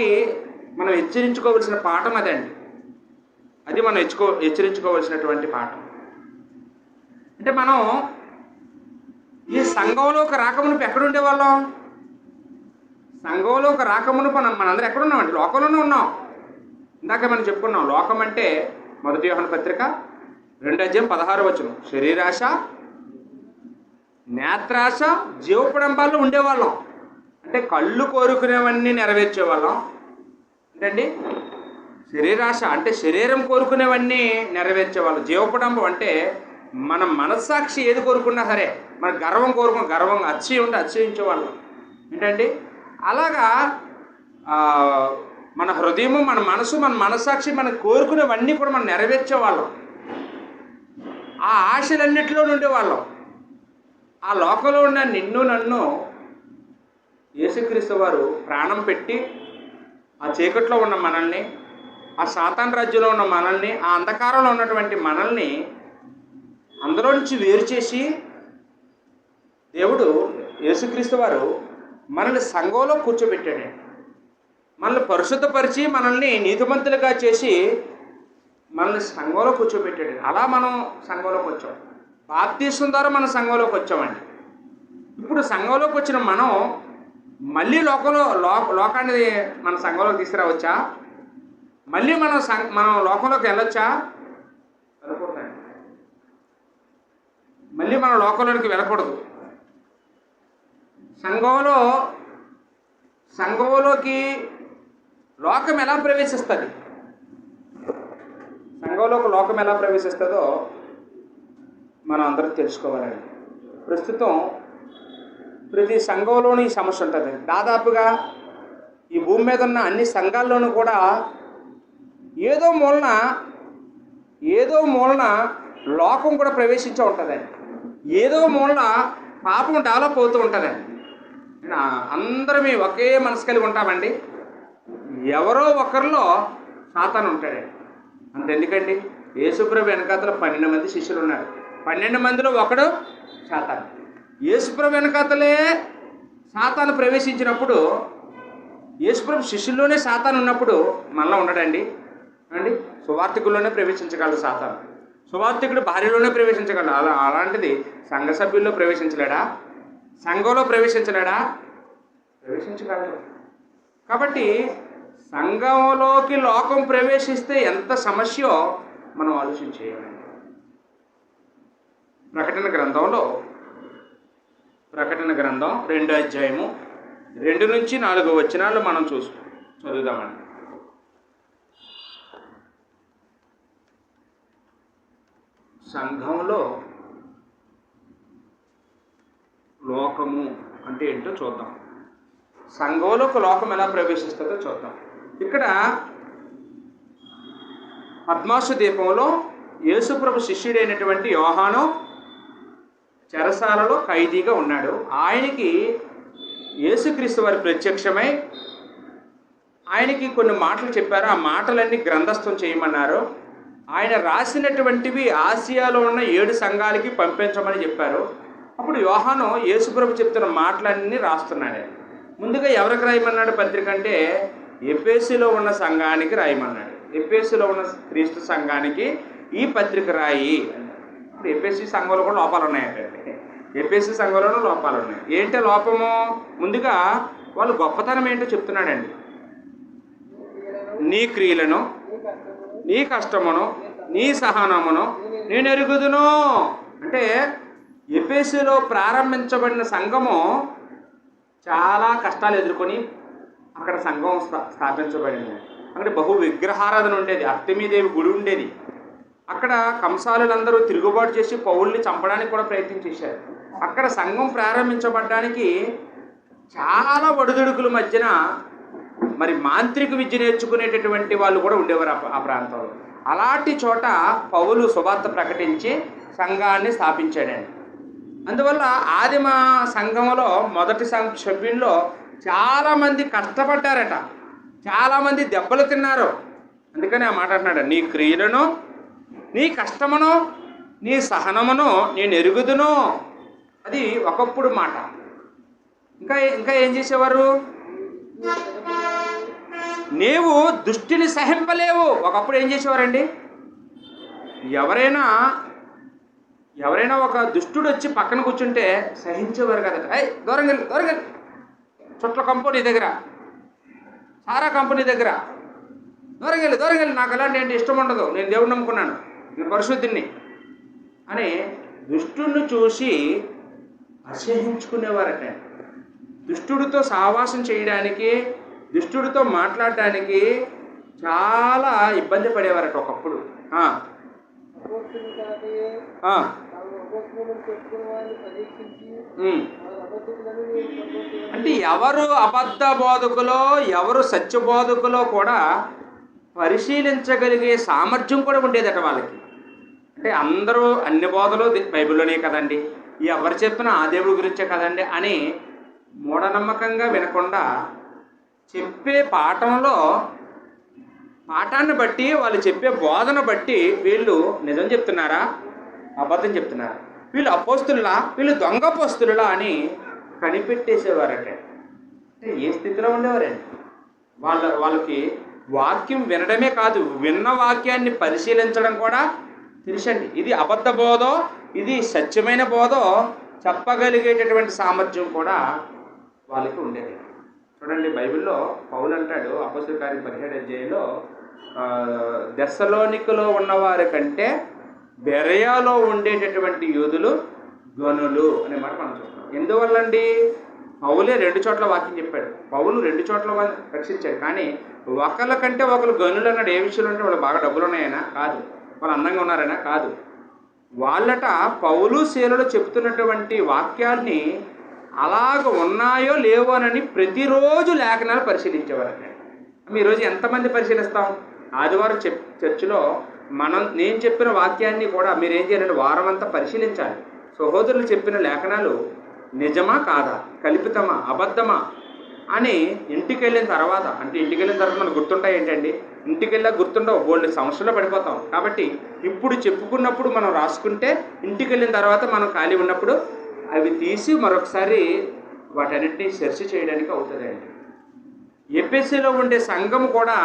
హెచ్చరించుకోవలసిన పాఠం అదండి. అది మనం హెచ్చరించుకోవలసినటువంటి పాఠం. అంటే మనం ఈ సంఘంలోకి రాకమునుపు ఎక్కడుండేవాళ్ళం? సంఘంలోకి రాకమునుపు మనందరం ఎక్కడున్నామండి? లోకంలోనే ఉన్నాం. ఇందాక మనం చెప్పుకున్నాం. లోకం అంటే 1 యోహాను పత్రిక 2:16 శరీరాశ, నేత్రాశ, జీవపడంబాల్లో ఉండేవాళ్ళం. అంటే కళ్ళు కోరుకునేవన్నీ నెరవేర్చేవాళ్ళం. ఏంటండి? శరీరాశ అంటే శరీరం కోరుకునేవన్నీ నెరవేర్చేవాళ్ళం. జీవపడంబం అంటే మన మనస్సాక్షి ఏది కోరుకున్నా సరే, మన గర్వం అతిశయించేవాళ్ళం. ఏంటండి? అలాగా మన హృదయము, మన మనసు, మన మనస్సాక్షి మనం కోరుకునేవన్నీ కూడా మనం నెరవేర్చేవాళ్ళం. ఆ ఆశలన్నింటిలో ఉండేవాళ్ళం. ఆ లోకంలో ఉన్న నిన్ను నన్ను యేసుక్రీస్తు వారు ప్రాణం పెట్టి ఆ చీకట్లో ఉన్న మనల్ని, ఆ సాతాను రాజ్యంలో ఉన్న మనల్ని, ఆ అంధకారంలో ఉన్నటువంటి మనల్ని అందులో నుంచి వేరు చేసి దేవుడు యేసుక్రీస్తు వారు మనల్ని సంఘంలో కూర్చోబెట్టాడు. మనల్ని పరిశుద్ధపరిచి మనల్ని నీతిమంతులుగా చేసి మనల్ని సంఘంలో కూర్చోబెట్టాడు. అలా మనం సంఘంలోకి వచ్చాం. బాప్తీసం ద్వారా మనం సంఘంలోకి వచ్చామండి. ఇప్పుడు సంఘంలోకి వచ్చిన మనం మళ్ళీ లోకాన్ని మన సంఘంలోకి తీసుకురావచ్చా? మళ్ళీ మనం లోకంలోకి వెళ్ళొచ్చా? వెళ్ళకూడదండి. మళ్ళీ మనం లోకంలోకి వెళ్ళకూడదు. సంఘంలోకి లోకం ఎలా ప్రవేశిస్తుంది? సంఘంలోకి లోకం ఎలా ప్రవేశిస్తుందో మనం అందరం తెలుసుకోవాలండి. ప్రస్తుతం ప్రతి సంఘంలోనూ ఈ సమస్య ఉంటుంది. దాదాపుగా ఈ భూమి మీద ఉన్న అన్ని సంఘాల్లోనూ కూడా ఏదో మూలన లోకం కూడా ప్రవేశించే ఉంటుందండి. ఏదో మూలన పాపం డెవలప్ అవుతూ ఉంటుందండి. అందరం ఒకే మనసు కలిగి ఉంటామండి. ఎవరో ఒకరిలో సాతాను ఉంటాడండి. అంతెందుకండి, యేసుప్రభు వెనకాతల 12 మంది శిష్యులు ఉన్నారు. 12 మందిలో ఒకడు సాతాను. యేసుప్రభు వెనకాతలే సాతాను ప్రవేశించినప్పుడు, యేసుప్రభు శిష్యుల్లోనే సాతాను ఉన్నప్పుడు మనలో ఉండడండి అండి. సువార్థికుల్లోనే ప్రవేశించగలడు సాతాను. సువార్థికుడు భార్యలోనే ప్రవేశించగలడు. అలాంటిది సంఘ సభ్యుల్లో ప్రవేశించలేడా? సంఘంలో ప్రవేశించలేడా? ప్రవేశించగలడు. కాబట్టి సంఘంలోకి లోకం ప్రవేశిస్తే ఎంత సమస్యో మనం ఆలోచించేయాలి. ప్రకటన గ్రంథం 2 అధ్యాయము 2 నుంచి 4 వచనాలు మనం చదువుదామండి. సంఘంలో లోకము అంటే ఏంటో చూద్దాం. సంఘంలోకి లోకం ఎలా ప్రవేశిస్తుందో చూద్దాం. ఇక్కడ పద్మాసు దీపంలో యేసుప్రభు శిష్యుడైనటువంటి యోహాను చెరసాలలో ఖైదీగా ఉన్నాడు. ఆయనకి యేసుక్రీస్తు వారి ప్రత్యక్షమై ఆయనకి కొన్ని మాటలు చెప్పారు. ఆ మాటలన్నీ గ్రంథస్థం చేయమన్నారు. ఆయన రాసినటువంటివి ఆసియాలో ఉన్న 7 సంఘాలకి పంపించమని చెప్పారు. అప్పుడు యోహాను యేసుప్రభు చెప్తున్న మాటలన్నీ రాస్తున్నాడు. ముందుగా ఎవరికి రాయమన్నాడు పత్రిక అంటే ఎఫెసులో ఉన్న సంఘానికి రాయమన్నాడు. ఎఫెసులో ఉన్న క్రీస్తు సంఘానికి ఈ పత్రిక రాయి. ఇప్పుడు ఎఫెసు సంఘంలో కూడా లోపాలు ఉన్నాయంటే, ఎఫెసు సంఘంలోనూ లోపాలు ఉన్నాయి. ఏంటో లోపము? ముందుగా వాళ్ళు గొప్పతనం ఏంటో చెప్తున్నాడండి. నీ క్రియలను, నీ కష్టమును, నీ సహనమును నేను ఎరుగుదును. అంటే ఎఫెసులో ప్రారంభించబడిన సంఘము చాలా కష్టాలు ఎదుర్కొని అక్కడ సంఘం స్థాపించబడింది. అక్కడ బహు విగ్రహారాధన ఉండేది, అర్తెమీదేవి గుడి ఉండేది. అక్కడ కంసాలులందరూ తిరుగుబాటు చేసి పౌల్ని చంపడానికి కూడా ప్రయత్నం చేశారు. అక్కడ సంఘం ప్రారంభించబడ్డానికి చాలా ఒడిదుడుకుల మధ్యన మరి మాంత్రిక విద్య నేర్చుకునేటటువంటి వాళ్ళు కూడా ఉండేవారు ఆ ప్రాంతంలో. అలాంటి చోట పౌలు సువార్త ప్రకటించి సంఘాన్ని స్థాపించాడండి. అందువల్ల ఆదిమ సంఘంలో మొదటి సభ్యుల్లో చాలామంది కష్టపడ్డారట, చాలామంది దెబ్బలు తిన్నారు. అందుకని ఆ మాట అంటున్నాడు, నీ క్రియలను, నీ కష్టమును, నీ సహనమును నేను ఎరుగుదును. అది ఒకప్పుడు మాట. ఇంకా ఏం చేసేవారు? నీవు దుష్టిని సహింపలేవు. ఒకప్పుడు ఏం చేసేవారండి? ఎవరైనా ఒక దుష్టుడు వచ్చి పక్కన కూర్చుంటే సహించేవారు కదట. దూరంగా చుట్ల కంపెనీ దగ్గర, సారా కంపెనీ దగ్గర దూరంగా నాకు అలాంటి ఏంటి ఇష్టం ఉండదు, నేను దేవుడిని నమ్ముకున్నాను, నేను పరిశుద్ధిని అని దుష్టుడిని చూసి అసహించుకునేవారట. దుష్టుడితో సహవాసం చేయడానికి, దుష్టుడితో మాట్లాడడానికి చాలా ఇబ్బంది పడేవారట ఒకప్పుడు. అంటే ఎవరు అబద్ధ బోధకులో, ఎవరు సత్య బోధకులో కూడా పరిశీలించగలిగే సామర్థ్యం కూడా ఉండేదట వాళ్ళకి. అంటే అందరూ అన్ని బోధలు బైబిల్లోనే కదండి, ఎవరు చెప్పినా ఆ దేవుడి గురించే కదండి అని మూఢనమ్మకంగా వినకుండా చెప్పే పాఠాన్ని బట్టి, వాళ్ళు చెప్పే బోధన బట్టి వీళ్ళు నిజం చెప్తున్నారా, అబద్ధం చెప్తున్నారా, వీళ్ళు అపోస్తులా, వీళ్ళు దొంగ అపోస్తులా అని కనిపెట్టేసేవారట. అంటే ఏ స్థితిలో ఉండేవారండి? వాళ్ళకి వాక్యం వినడమే కాదు, విన్న వాక్యాన్ని పరిశీలించడం కూడా తెలుసండి. ఇది అబద్ధ బోధో, ఇది సత్యమైన బోధో చెప్పగలిగేటటువంటి సామర్థ్యం కూడా వాళ్ళకి ఉండేది. చూడండి, బైబిల్లో పౌలు అంటాడు అపోస్తలుల కార్యం 17వ అధ్యాయంలో, దెస్సలోనికలో ఉన్నవారి కంటే బెరయాలో ఉండేటటువంటి యూదులు గనులు అనే మాట మనం చూస్తాం. ఎందువల్లండి? పౌలే 2 చోట్ల వాక్యం చెప్పాడు. పౌలు 2 చోట్ల రక్షించాడు. కానీ ఒకళ్ళ కంటే ఒకరు గనులు అన్నాడు. ఏ విషయంలో అంటే వాళ్ళు బాగా డబ్బులు ఉన్నాయనా? కాదు. వాళ్ళు అందంగా ఉన్నారైనా? కాదు. వాళ్ళట పౌలు శీలలో చెప్తున్నటువంటి వాక్యాన్ని అలాగ ఉన్నాయో లేవో అని ప్రతిరోజు లేఖనాలు పరిశీలించేవారట. ఈరోజు ఎంతమంది పరిశీలిస్తాం? ఆదివారం చర్చిలో నేను చెప్పిన వాక్యాన్ని కూడా మీరు ఏం చేయాలంటే వారం అంతా పరిశీలించాలి. సహోదరులు చెప్పిన లేఖనాలు నిజమా కాదా, కల్పితమా, అబద్ధమా అని ఇంటికి వెళ్ళిన తర్వాత మనకు గుర్తుంటాయి ఏంటండి? ఇంటికి వెళ్ళా గుర్తుండవు, బోల్డ్ సమస్యలో పడిపోతాం. కాబట్టి ఇప్పుడు చెప్పుకున్నప్పుడు మనం రాసుకుంటే ఇంటికి వెళ్ళిన తర్వాత మనం ఖాళీ ఉన్నప్పుడు అవి తీసి మరొకసారి వాటన్నిటినీ సెర్చ్ చేయడానికి అవుతుందండి. ఎఫెసులో ఉండే సంఘం కూడా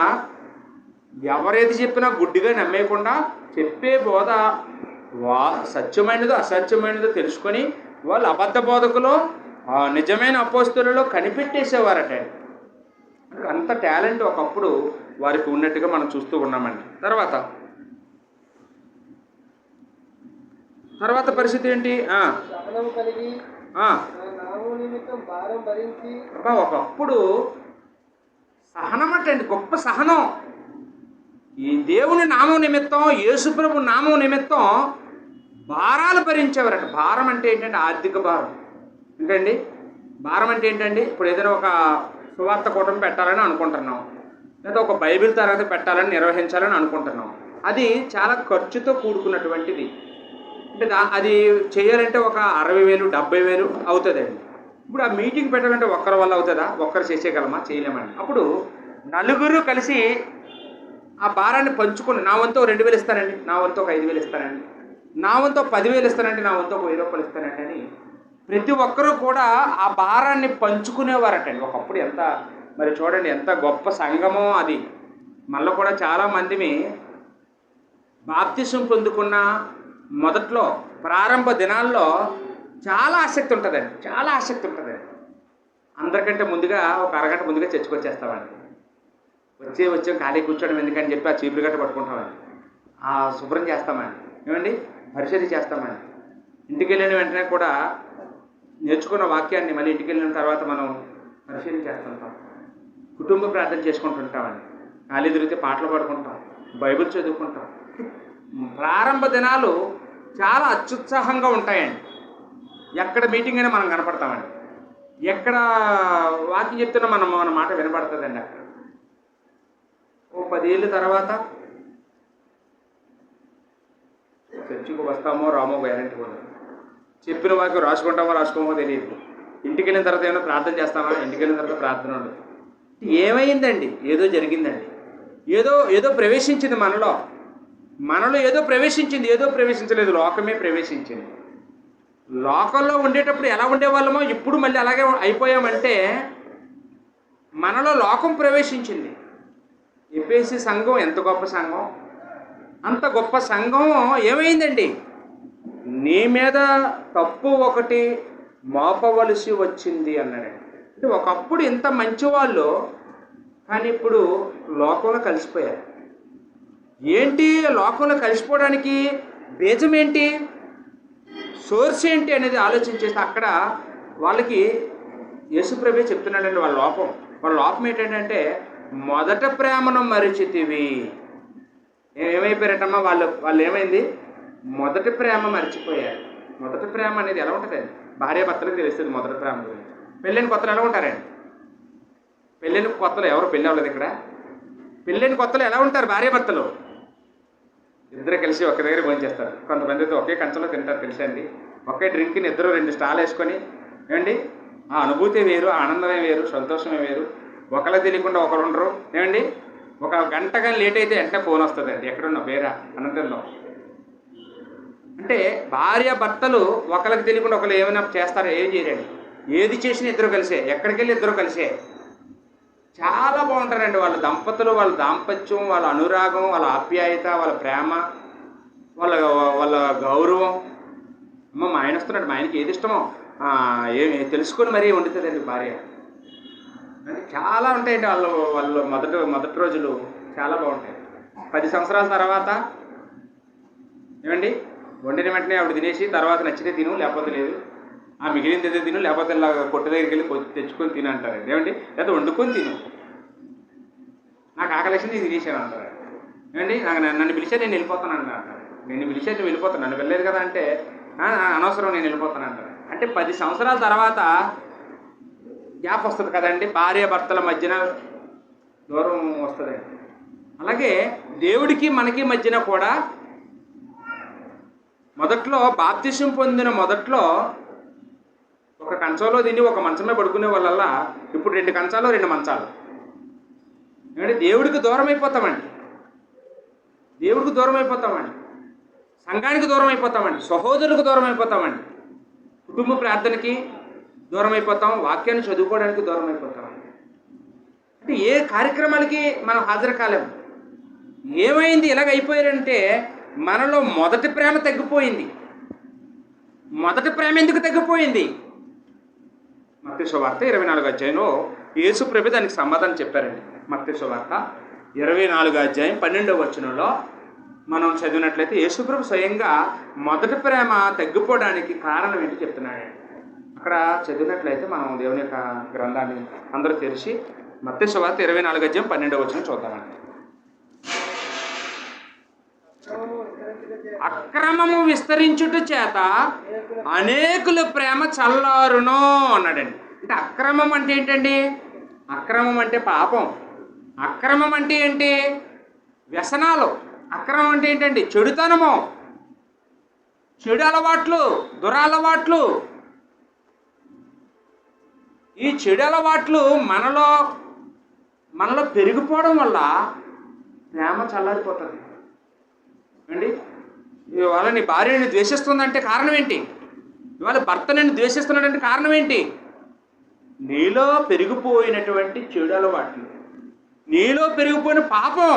ఎవరేది చెప్పినా గుడ్డిగా నమ్మేయకుండా చెప్పే బోధ సత్యమైనదో అసత్యమైనదో తెలుసుకొని వాళ్ళు అబద్ధ బోధకులో నిజమైన అపోస్తులలో కనిపెట్టేసేవారట. అంత టాలెంట్ ఒకప్పుడు వారికి ఉన్నట్టుగా మనం చూస్తూ ఉన్నామండి. తర్వాత పరిస్థితి ఏంటి? ఒకప్పుడు సహనం అంటండి, గొప్ప సహనం. ఈ దేవుని నామం నిమిత్తం, యేసుప్రభు నామం నిమిత్తం భారాలు భరించేవారట. భారం అంటే ఏంటంటే ఆర్థిక భారం. ఏంటండి భారం అంటే ఏంటండి? ఇప్పుడు ఏదైనా ఒక సువార్త కూటమి పెట్టాలని అనుకుంటున్నాం, లేదా ఒక బైబిల్ తరగతి పెట్టాలని నిర్వహించాలని అనుకుంటున్నాం. అది చాలా ఖర్చుతో కూడుకున్నటువంటిది. అంటే అది చేయాలంటే ఒక 60,000 70,000 అవుతుందండి. ఇప్పుడు ఆ మీటింగ్ పెట్టాలంటే ఒక్కరి వల్ల అవుతుందా? ఒక్కరు చేసేయగలమా? చేయలేమండి. అప్పుడు నలుగురు కలిసి ఆ భారాన్ని పంచుకొని, నా వంతు 2,000 ఇస్తానండి, నా వంతు ఒక 5,000 ఇస్తానండి, నా వంతు 10,000 ఇస్తానండి, నా వంతు ఒక 1,000 రూపాయలు ఇస్తానండి అని ప్రతి ఒక్కరూ కూడా ఆ భారాన్ని పంచుకునేవారటండి. ఒకప్పుడు ఎంత మరి చూడండి ఎంత గొప్ప సంఘమో అది. మనలో కూడా చాలామందిని బాప్తిసం పొందుకున్న మొదట్లో ప్రారంభ దినాల్లో చాలా ఆసక్తి ఉంటుందండి, చాలా ఆసక్తి ఉంటుందండి. అందరికంటే ముందుగా ఒక అరగంట ముందుగా చర్చకు వచ్చేస్తామండి. వచ్చాం ఖాళీ కూర్చోవడం ఎందుకని చెప్పి ఆ చీపురు గట్ట పట్టుకుంటామండి, ఆ శుభ్రం చేస్తామండి, ఏమండి పరిశీలన చేస్తామండి. ఇంటికి వెళ్ళిన వెంటనే కూడా నేర్చుకున్న వాక్యాన్ని మళ్ళీ ఇంటికి వెళ్ళిన తర్వాత మనం పరిశీలన చేస్తుంటాం, కుటుంబ ప్రార్థన చేసుకుంటుంటామండి, ఖాళీ తిరిగితే పాటలు పాడుకుంటాం, బైబిల్ చదువుకుంటాం. ప్రారంభ దినాలు చాలా అత్యుత్సాహంగా ఉంటాయండి. ఎక్కడ మీటింగ్ అయినా మనం కనపడతామండి, ఎక్కడ వాక్యం చెప్తున్నా మన మాట వినపడుతుందండి. అక్కడ ఓ 10 ఏళ్ళ తర్వాత చర్చికి వస్తామో రామో గ్యారెంటీ కూడా. చెప్పిన వాక్యం రాసుకోమో తెలియదు. ఇంటికి వెళ్ళిన తర్వాత ఏమైనా ప్రార్థన చేస్తామా, ఇంటికి వెళ్ళిన తర్వాత ప్రార్థన ఉండదు. ఏమైందండి? ఏదో జరిగిందండి, ఏదో ప్రవేశించింది మనలో ఏదో ప్రవేశించింది, ఏదో ప్రవేశించలేదు, లోకమే ప్రవేశించింది. లోకంలో ఉండేటప్పుడు ఎలా ఉండేవాళ్ళమో ఇప్పుడు మళ్ళీ అలాగే అయిపోయామంటే మనలో లోకం ప్రవేశించింది. ఎఫెసీ సంఘం ఎంత గొప్ప సంఘం, అంత గొప్ప సంఘం ఏమైందండి? నీ మీద తప్పు ఒకటి మోపవలసి వచ్చింది అన్నాడండి. అంటే ఒకప్పుడు ఇంత మంచివాళ్ళు కానీ ఇప్పుడు లోకంలో కలిసిపోయారు. ఏంటి లోకంలో కలిసిపోవడానికి బీజం ఏంటి, సోర్స్ ఏంటి అనేది ఆలోచించేస్తే అక్కడ వాళ్ళకి యేసుప్రభువే చెప్తున్నాడండి. వాళ్ళ లోపం ఏంటంటే మొదట ప్రేమను మరిచితివి. ఏమైపోయారటమ్మా వాళ్ళు ఏమైంది? మొదటి ప్రేమ మర్చిపోయారు. మొదటి ప్రేమ అనేది ఎలా ఉంటుందండి? భార్య భర్తలకు తెలుస్తుంది మొదటి ప్రేమ గురించి. పెళ్ళైన కొత్తలు ఎలా ఉంటారండి? పెళ్ళైన కొత్తలు ఎవరు పెళ్ళి అవ్వలేదు ఇక్కడ. పెళ్ళైన కొత్తలు ఎలా ఉంటారు భార్య భర్తలు? ఇద్దరు కలిసి ఒక దగ్గర భోంచేస్తారు. కొంతమంది అయితే ఒకే కంచంలో తింటారు తెలుసండి. ఒకే డ్రింక్ని ఇద్దరు 2 స్టాల్ వేసుకొని, ఏమండి ఆ అనుభూతి వేరు, ఆనందమే వేరు, సంతోషమే వేరు. ఒకళ్ళకి తెలియకుండా ఒకరు ఉండరు, ఏమండి. ఒక గంట కానీ లేట్ అయితే వెంటనే ఫోన్ వస్తుందండి, ఎక్కడున్నావు వేరా అనంతంలో. అంటే భార్య భర్తలు ఒకరికి తెలియకుండా ఒకరు ఏమైనా చేస్తారో ఏం చేయరండి. ఏది చేసినా ఇద్దరు కలిసే, ఎక్కడికి వెళ్ళి ఇద్దరు కలిసే. చాలా బాగుంటారండి వాళ్ళ దంపతులు, వాళ్ళ దాంపత్యం, వాళ్ళ అనురాగం, వాళ్ళ ఆప్యాయత, వాళ్ళ ప్రేమ, వాళ్ళ గౌరవం. అమ్మ మా ఆయన వస్తున్నాడు, మా ఆయనకి ఏది ఇష్టమో ఏమి తెలుసుకొని మరీ వండుతుందండి భార్య. అంటే చాలా ఉంటాయండి వాళ్ళు మొదటి రోజులు చాలా బాగుంటాయి. 10 సంవత్సరాల తర్వాత ఏమండి వండిన వెంటనే ఆవిడ తినేసి తర్వాత నచ్చితే తిను, లేకపోతే లేదు, ఆ మిగిలింది ఏదో తిను, లేకపోతే ఇలా కొట్టు దగ్గరికి వెళ్ళి తెచ్చుకొని తిను అంటారండి. ఏమండి లేదా వండుకొని తిను, నాకు ఆకలేసింది ఇది తినేసాను అంటారు. ఏమండి నన్ను పిలిచే నేను వెళ్ళిపోతాను అంటారు. నేను పిలిచే నువ్వు వెళ్ళిపోతాను, నన్ను వెళ్ళలేదు కదా అంటే అనవసరం నేను వెళ్ళిపోతాను అంటారు. అంటే 10 సంవత్సరాల తర్వాత గ్యాప్ వస్తుంది కదండి, భార్య భర్తల మధ్యన దూరం వస్తుందండి. అలాగే దేవుడికి మనకి మధ్యన కూడా మొదట్లో బాప్తిసం పొందిన మొదట్లో ఒక కంచంలో తిని ఒక మంచమే పడుకునే వాళ్ళ ఇప్పుడు 2 కంచాలు 2 మంచాలు. ఏమంటే దేవుడికి దూరం అయిపోతామండి, దేవుడికి దూరం అయిపోతామండి, సంఘానికి దూరం అయిపోతామండి, సహోదరులకు దూరం అయిపోతామండి, కుటుంబ ప్రార్థనకి దూరం అయిపోతాం, వాక్యాన్ని చదువుకోవడానికి దూరం అయిపోతాం. అంటే ఏ కార్యక్రమాలకి మనం హాజరు కాలేము. ఏమైంది ఇలాగ అయిపోయారంటే మనలో మొదటి ప్రేమ తగ్గిపోయింది. మొదటి ప్రేమ ఎందుకు తగ్గిపోయింది? మత్తయి సువార్త 24వ అధ్యాయంలో యేసు ప్రభు దానికి సమాధానం చెప్పారండి. మత్తయి సువార్త 24వ అధ్యాయం 12వ వచనంలో మనం చదివినట్లయితే యేసు ప్రభు స్వయంగా మొదటి ప్రేమ తగ్గిపోవడానికి కారణం ఏంటి చెప్తున్నాడండి. అక్కడ చదివినట్లయితే మనం దేవుని యొక్క గ్రంథాన్ని అందరూ తెరిచి మత్తయి సువార్త 24వ అధ్యాయం 12వ వచనం చూద్దామండి. అక్రమము విస్తరించుట చేత అనేకుల ప్రేమ చల్లారును అన్నాడండి. అంటే అక్రమం అంటే ఏంటండి? అక్రమం అంటే పాపం. అక్రమం అంటే ఏంటి? వ్యసనాలు. అక్రమం అంటే ఏంటండి? చెడుతనము, చెడు అలవాట్లు, దురలవాట్లు. ఈ చెడు అలవాట్లు మనలో పెరిగిపోవడం వల్ల ప్రేమ చల్లారిపోతుంది అండి. ఇవాళ నీ భార్యని ద్వేషిస్తుందంటే కారణం ఏంటి? ఇవాళ భర్త నన్ను ద్వేషిస్తున్నాడంటే కారణం ఏంటి? నీలో పెరిగిపోయినటువంటి చెడు అలవాట్లు, నీలో పెరిగిపోయిన పాపం,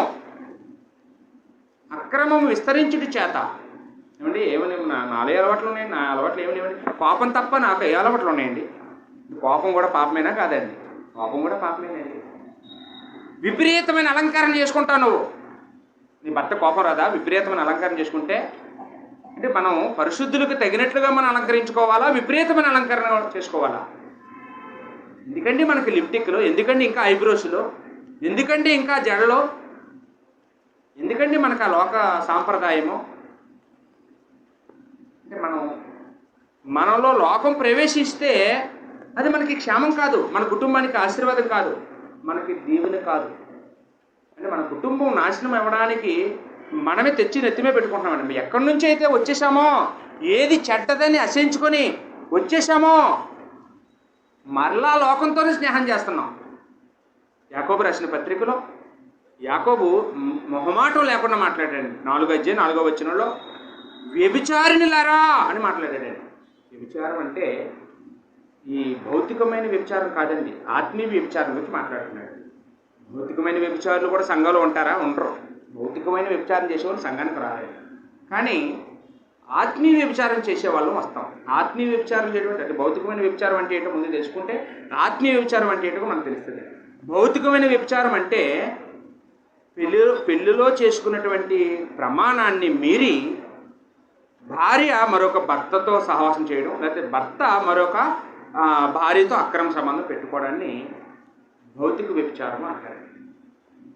అక్రమం విస్తరించుట చేత. ఏమండి ఏమని నాలుగు అలవాట్లు ఉన్నాయి, నా అలవాట్లు ఏమని కోపం తప్ప నాకు ఏ అలవాట్లు ఉన్నాయండి? కోపం కూడా పాపమేనా కాదండి? కోపం కూడా పాపమేనండి. విపరీతమైన అలంకరణ చేసుకుంటావు నువ్వు. నీ భర్త కోపం రాదా? విపరీతమైన అలంకరణ చేసుకుంటే అంటే మనం పరిశుద్ధులకు తగినట్లుగా మనం అలంకరించుకోవాలా, విపరీతమైన అలంకరణ చేసుకోవాలా? ఎందుకండి మనకి లిప్టిక్లో, ఎందుకండి ఇంకా ఐబ్రోస్లో, ఎందుకండి ఇంకా జడలో, ఎందుకండి మనకు ఆ లోక సాంప్రదాయము? అంటే మనలో లోకం ప్రవేశిస్తే అది మనకి క్షేమం కాదు, మన కుటుంబానికి ఆశీర్వాదం కాదు, మనకి దీవెన కాదు. అంటే మన కుటుంబం నాశనం అవ్వడానికి మనమే తెచ్చి నెత్తిమే పెట్టుకుంటున్నామండి. ఎక్కడి నుంచి అయితే వచ్చేసామో, ఏది చెడ్డదని అసహించుకొని వచ్చేసామో మరలా లోకంతోనే స్నేహం చేస్తున్నాం. యాకోబు రాసిన పత్రికలో యాకోబు మొహమాటం లేకుండా మాట్లాడాడు. 4 వచనంలో వ్యభిచారిణులారా అని మాట్లాడాడండి. వ్యభిచారం అంటే ఈ భౌతికమైన వ్యభిచారం కాదండి, ఆత్మీయ వ్యభిచారం గురించి మాట్లాడుతున్నాడు. భౌతికమైన వ్యభిచారులు కూడా సంఘంలో ఉంటారా? ఉండరు. భౌతికమైన వ్యభిచారం చేసేవాళ్ళు సంఘానికి రాలేదు. కానీ ఆత్మీయ వ్యభిచారం చేసేవాళ్ళం వస్తాం. ఆత్మీయ వ్యభిచారం చేయడం అంటే భౌతికమైన వ్యభిచారం అంటే ఏంటో ముందు తెలుసుకుంటే ఆత్మీయ వ్యభిచారం అంటే ఏంటో మనకు తెలుస్తుంది. భౌతికమైన వ్యభిచారం అంటే పెళ్ళిలో చేసుకున్నటువంటి ప్రమాణాన్ని మీరి భార్య మరొక భర్తతో సహవాసం చేయడం, లేకపోతే భర్త మరొక భార్యతో అక్రమ సంబంధం పెట్టుకోవడాన్ని భౌతిక వ్యభిచారం అంటారు.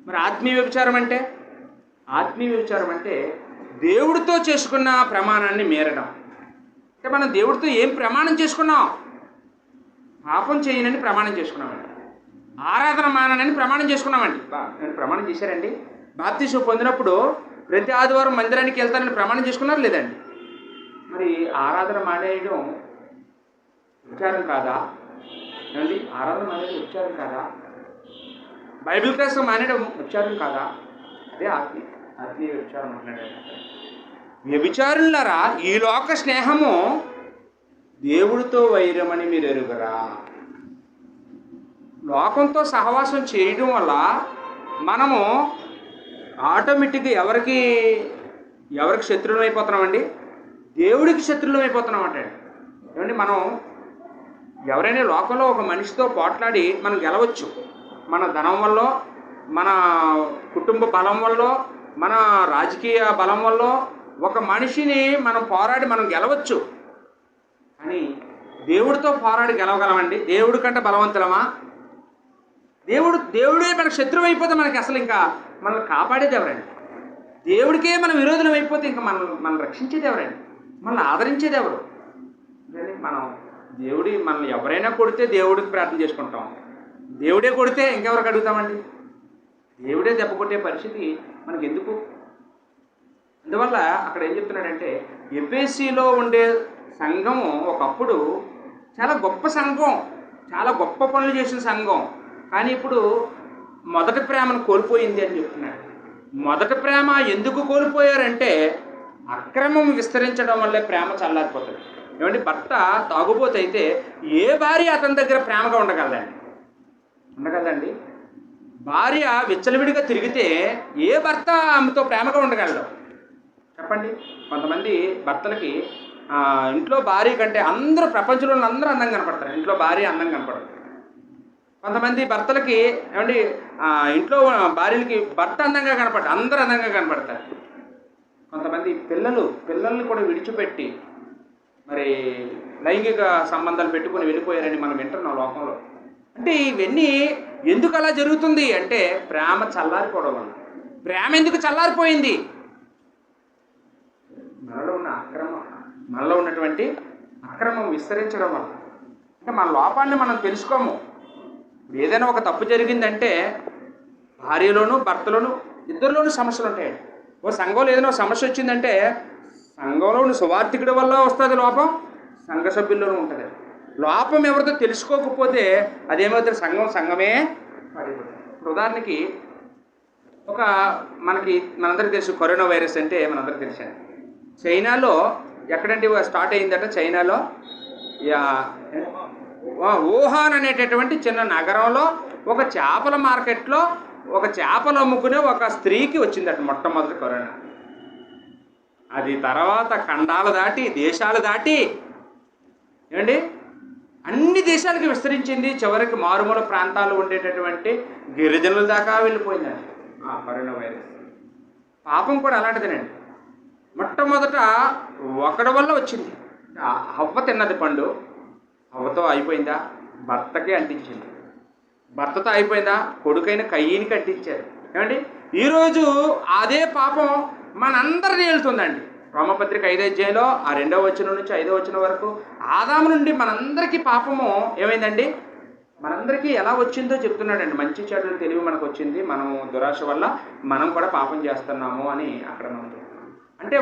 మరి ఆత్మీయ వ్యభిచారం అంటే? ఆత్మీయ వ్యభిచారం అంటే దేవుడితో చేసుకున్న ప్రమాణాన్ని మీరడం. అంటే మనం దేవుడితో ఏం ప్రమాణం చేసుకున్నాం? పాపం చేయనని ప్రమాణం చేసుకున్నామండి, ఆరాధన మానని ప్రమాణం చేసుకున్నామండి. నేను ప్రమాణం చేశారండి. బాప్తిసం పొందినప్పుడు ప్రతి ఆదివారం మందిరానికి వెళ్తానని ప్రమాణం చేసుకున్నారు లేదండి? మరి ఆరాధన మానేయడం విచారం కాదా? ఏమండి ఆరాధన మానేయడం విచారం కాదా? బైబిల్ క్లాస్ మానేయడం విచారం కాదా? అదే ఆత్మీయ విచారం మాట్లాడారు. వ్యభిచారులారా, ఈ లోక స్నేహము దేవుడితో వైరమని మీరు ఎరుగరా? లోకంతో సహవాసం చేయడం వల్ల మనము ఆటోమేటిక్గా ఎవరికి శత్రువులం అయిపోతున్నామండి? దేవుడికి శత్రువులం అయిపోతున్నాం అంటే. ఏమండి మనం ఎవరైనా లోకంలో ఒక మనిషితో పోట్లాడి మనం గెలవచ్చు. మన ధనం వల్ల, మన కుటుంబ బలం వల్ల, మన రాజకీయ బలం వల్ల ఒక మనిషిని మనం పోరాడి మనం గెలవచ్చు. కానీ దేవుడితో పోరాడి గెలవగలమండి? దేవుడి కంటే బలవంతులమా? దేవుడే మనకు శత్రువు అయిపోతే మనకి అసలు ఇంకా మనల్ని కాపాడేది ఎవరండి? దేవుడికే మనం విరోధులం అయిపోతే ఇంకా మనం రక్షించేది ఎవరండి? మనల్ని ఆదరించేది ఎవరు? మనం మనల్ని ఎవరైనా కొడితే దేవుడికి ప్రార్థన చేసుకుంటాం, దేవుడే కొడితే ఇంకెవరికి అడుగుతామండి? దేవుడే దెబ్బ కొట్టే పరిస్థితి మనకి ఎందుకు? అందువల్ల అక్కడ ఏం చెప్తున్నాడంటే, ఎఫెసీలో ఉండే సంఘము ఒకప్పుడు చాలా గొప్ప సంఘం, చాలా గొప్ప పనులు చేసిన సంఘం. కానీ ఇప్పుడు మొదటి ప్రేమను కోల్పోయింది అని చెప్తున్నాడు. మొదటి ప్రేమ ఎందుకు కోల్పోయారంటే అక్రమం విస్తరించడం వల్లే ప్రేమ చల్లారిపోతుంది. ఏమంటే భర్త తాగుబోతు అయితే ఏ భార్య అతని దగ్గర ప్రేమగా ఉండగలదండి? భార్య విచ్చలవిడిగా తిరిగితే ఏ భర్త ఆమెతో ప్రేమగా ఉండగలడు చెప్పండి? కొంతమంది భర్తలకి ఇంట్లో భార్య కంటే అందరూ ప్రపంచంలో అందరూ అందంగా కనపడతారు, ఇంట్లో భార్య అందంగా కనపడదు. కొంతమంది భర్తలకి ఏమండి ఇంట్లో భార్యలకి భర్త అందంగా కనపడతారు, అందరూ అందంగా కనపడతారు. కొంతమంది పిల్లల్ని కూడా విడిచిపెట్టి మరి లైంగిక సంబంధాలు పెట్టుకుని వెళ్ళిపోయారని మనం వింటున్నాం లోకంలో. అంటే ఇవన్నీ ఎందుకు అలా జరుగుతుంది అంటే ప్రేమ చల్లారిపోవడం వల్ల. ప్రేమ ఎందుకు చల్లారిపోయింది? మనలో ఉన్నటువంటి అక్రమం విస్తరించడం వల్ల. అంటే మన లోపాన్ని మనం తెలుసుకోము. ఏదైనా ఒక తప్పు జరిగిందంటే భార్యలోను భర్తలోను ఇద్దరిలోనూ సమస్యలు ఉంటాయి. ఓ సంఘంలో ఏదైనా సమస్య వచ్చిందంటే సంఘంలోని సువార్థికుడి వల్ల వస్తుంది లోపం, సంఘ సభ్యుల్లోనూ ఉంటుంది. లోపం ఎవరితో తెలుసుకోకపోతే అదేమవుతుంది? సంఘమే పడిపోతుంది. ఉదాహరణకి మనందరికీ తెలుసు కరోనా వైరస్ అంటే మనందరికీ తెలిసింది. చైనాలో ఎక్కడంటే స్టార్ట్ అయిందట, చైనాలో వుహాన్ అనేటటువంటి చిన్న నగరంలో ఒక చేపల మార్కెట్లో ఒక చేపలు అమ్ముకునే ఒక స్త్రీకి వచ్చిందట మొట్టమొదటి కరోనా. అది తర్వాత ఖండాలు దాటి దేశాలు దాటి ఏమండి అన్ని దేశాలకు విస్తరించింది. చివరికి మారుమూల ప్రాంతాలు ఉండేటటువంటి గిరిజనుల దాకా వెళ్ళిపోయిందండి ఆ కరోనా వైరస్. పాపం కూడా అలాంటిదేనండి. మొట్టమొదట ఒకడి వల్ల వచ్చింది. హవ్వ తిన్నది పండు, హవ్వతో అయిపోయిందా? భర్తకే అంటించింది. భర్తతో అయిపోయిందా? కొడుకైన కయ్యనికి అంటించారు. ఏమండి ఈరోజు అదే పాపం మనందరినీ వెళ్తుందండి. రోమపత్రిక 5వ అధ్యాయంలో ఆ 2వ వచనం నుంచి 5వ వచనం వరకు ఆదాము నుండి మనందరికీ పాపము ఏమైందండి? మనందరికీ ఎలా వచ్చిందో చెప్తున్నాడండి. మంచి చెడులు తెలివి మనకు వచ్చింది, మనము దురాశ వల్ల మనం కూడా పాపం చేస్తున్నాము అని అక్కడ నమ్ముతాం. అంటే